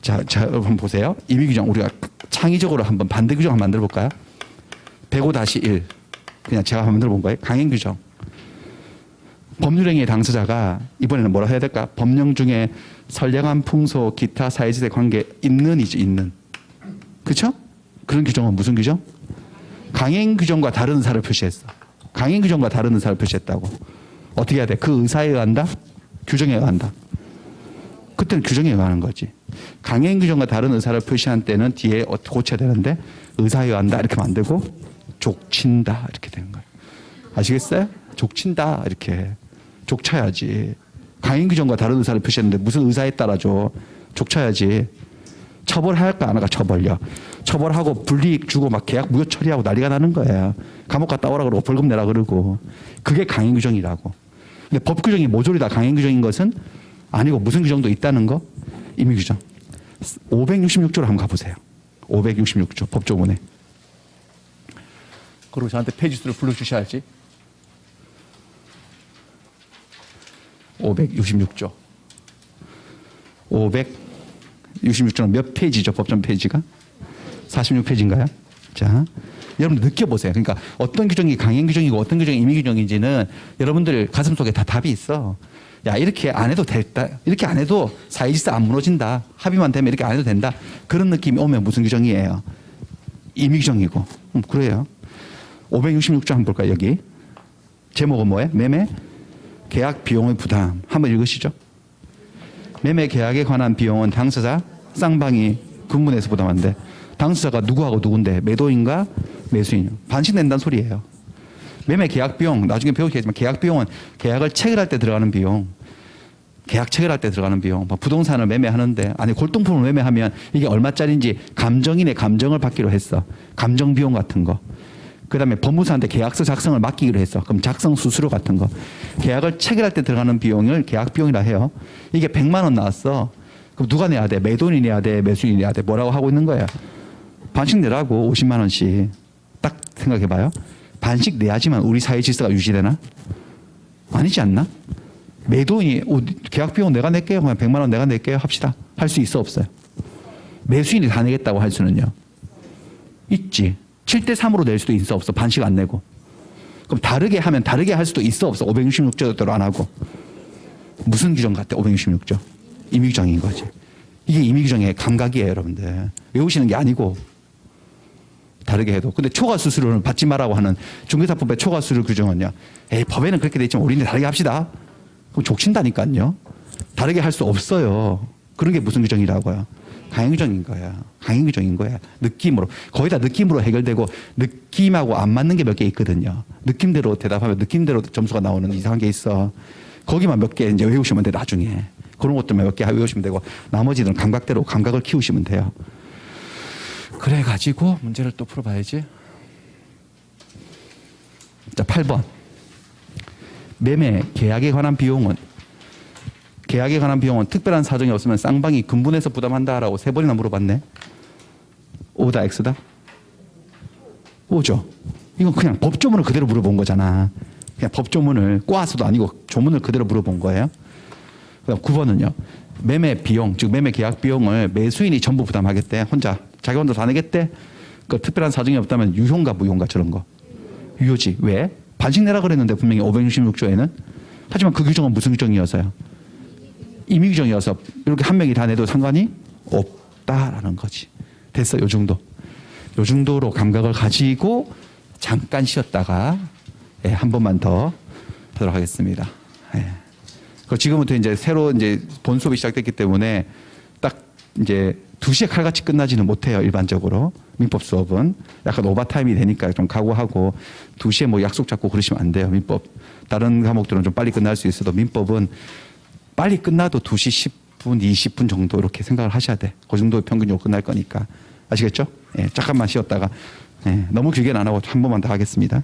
자 여러분 보세요. 임의 규정 우리가 창의적으로 한번 반대 규정 한번 만들어 볼까요? 105-1 그냥 제가 한번 만들어 본 거예요. 강행 규정. 법률행위의 당사자가 이번에는 뭐라 해야 될까? 법령 중에 선량한 풍소, 기타 사회질서의 관계 있는이지 있는. 그렇죠? 그런 규정은 무슨 규정? 강행 규정과 다른 의사를 표시했어. 강행 규정과 다른 의사를 표시했다고. 어떻게 해야 돼? 그 의사에 의한다? 규정에 의한다. 그때는 규정에 의하는 거지. 강행 규정과 다른 의사를 표시한 때는 뒤에 고쳐야 되는데 의사에 의한다 이렇게 만들고 족친다 이렇게 되는 거예요. 아시겠어요? 족친다 이렇게. 족쳐야지. 강행 규정과 다른 의사를 표시했는데 무슨 의사에 따라줘. 족쳐야지. 처벌할까 안 할까 처벌요. 처벌하고 불이익 주고 막 계약 무효 처리하고 난리가 나는 거예요. 감옥 갔다 오라 그러고 벌금 내라 그러고. 그게 강행 규정이라고. 근데 법 규정이 모조리 다 강행 규정인 것은 아니고 무슨 규정도 있다는 거? 임의 규정. 566조로 한번 가보세요. 566조 법조문에. 그리고 저한테 페이지 수를 불러주셔야지. 566조. 566조는 몇 페이지죠? 법전 페이지가? 46페이지인가요? 자, 여러분들 느껴보세요. 그러니까 어떤 규정이 강행 규정이고 어떤 규정이 임의 규정인지는 여러분들 가슴속에 다 답이 있어. 야, 이렇게 안 해도 됐다. 이렇게 안 해도 사회질서 안 무너진다. 합의만 되면 이렇게 안 해도 된다. 그런 느낌이 오면 무슨 규정이에요? 임의 규정이고. 그래요. 566조 한번 볼까요? 여기. 제목은 뭐예요? 매매? 계약 비용의 부담. 한번 읽으시죠. 매매 계약에 관한 비용은 당사자, 쌍방이 근문에서 부담한대. 당사자가 누구하고 누군데? 매도인과 매수인이요. 반씩 낸다는 소리예요. 매매 계약 비용, 나중에 배우시겠지만 계약 비용은 계약을 체결할 때 들어가는 비용. 계약 체결할 때 들어가는 비용. 부동산을 매매하는데, 아니 골동품을 매매하면 이게 얼마짜리인지 감정인의 감정을 받기로 했어. 감정 비용 같은 거. 그 다음에 법무사한테 계약서 작성을 맡기기로 했어. 그럼 작성 수수료 같은 거. 계약을 체결할 때 들어가는 비용을 계약 비용이라 해요. 이게 100만 원 나왔어. 그럼 누가 내야 돼? 매도인이 내야 돼? 매수인이 내야 돼? 뭐라고 하고 있는 거야? 반씩 내라고 50만 원씩. 딱 생각해 봐요. 반씩 내야지만 우리 사회 질서가 유지되나? 아니지 않나? 매도인이 계약 비용 내가 낼게요. 그냥 100만 원 내가 낼게요. 합시다. 할 수 있어 없어요? 매수인이 다 내겠다고 할 수는요? 있지. 7대3으로 낼 수도 있어 없어? 반씩 안 내고. 그럼 다르게 하면 다르게 할 수도 있어 없어? 566조대로 안 하고. 무슨 규정 같아? 566조. 임의 규정인 거지. 이게 임의 규정의 감각이에요, 여러분들. 외우시는 게 아니고 다르게 해도. 근데 초과 수수료는 받지 말라고 하는 중개사법의 초과 수수료 규정은요. 에이, 법에는 그렇게 돼 있지만 우리는 다르게 합시다. 그럼 족친다니까요. 다르게 할 수 없어요. 그런 게 무슨 규정이라고요? 강행 규정인 거야. 강행 규정인 거야. 느낌으로. 거의 다 느낌으로 해결되고 느낌하고 안 맞는 게 몇 개 있거든요. 느낌대로 대답하면 느낌대로 점수가 나오는 이상한 게 있어. 거기만 몇 개 이제 외우시면 돼요, 나중에. 그런 것들만 몇 개 외우시면 되고, 나머지는 감각대로 감각을 키우시면 돼요. 그래가지고 문제를 또 풀어봐야지. 자, 8번. 매매, 계약에 관한 비용은 특별한 사정이 없으면 쌍방이 근분해서 부담한다라고 3번이나 물어봤네. O다 X다? O죠. 이건 그냥 법조문을 그대로 물어본 거잖아. 그냥 법조문을 꼬아서도 아니고 조문을 그대로 물어본 거예요. 그다음 9번은요. 매매 비용, 즉 매매 계약 비용을 매수인이 전부 부담하겠대. 혼자 자기 혼자 다 내겠대. 그 특별한 사정이 없다면 유효인가 무효인가 저런 거. 유효지. 왜? 반씩 내라 그랬는데 분명히 566조에는. 하지만 그 규정은 무슨 규정이어서요? 임의 규정이어서 이렇게 한 명이 다 내도 상관이 없다라는 거지. 됐어. 요 정도. 요 정도로 감각을 가지고 잠깐 쉬었다가 한 번만 더 하도록 하겠습니다. 그 지금부터 이제 새로 이제 본 수업이 시작됐기 때문에 딱 이제 2시에 칼같이 끝나지는 못해요. 일반적으로 민법 수업은 약간 오버타임이 되니까 좀 각오하고 2시에 뭐 약속 잡고 그러시면 안 돼요. 민법 다른 과목들은 좀 빨리 끝날 수 있어도 민법은 빨리 끝나도 2시 10분, 20분 정도 이렇게 생각을 하셔야 돼. 그 정도 평균적으로 끝날 거니까. 아시겠죠? 잠깐만 쉬었다가 너무 길게는 안 하고 한 번만 더 하겠습니다.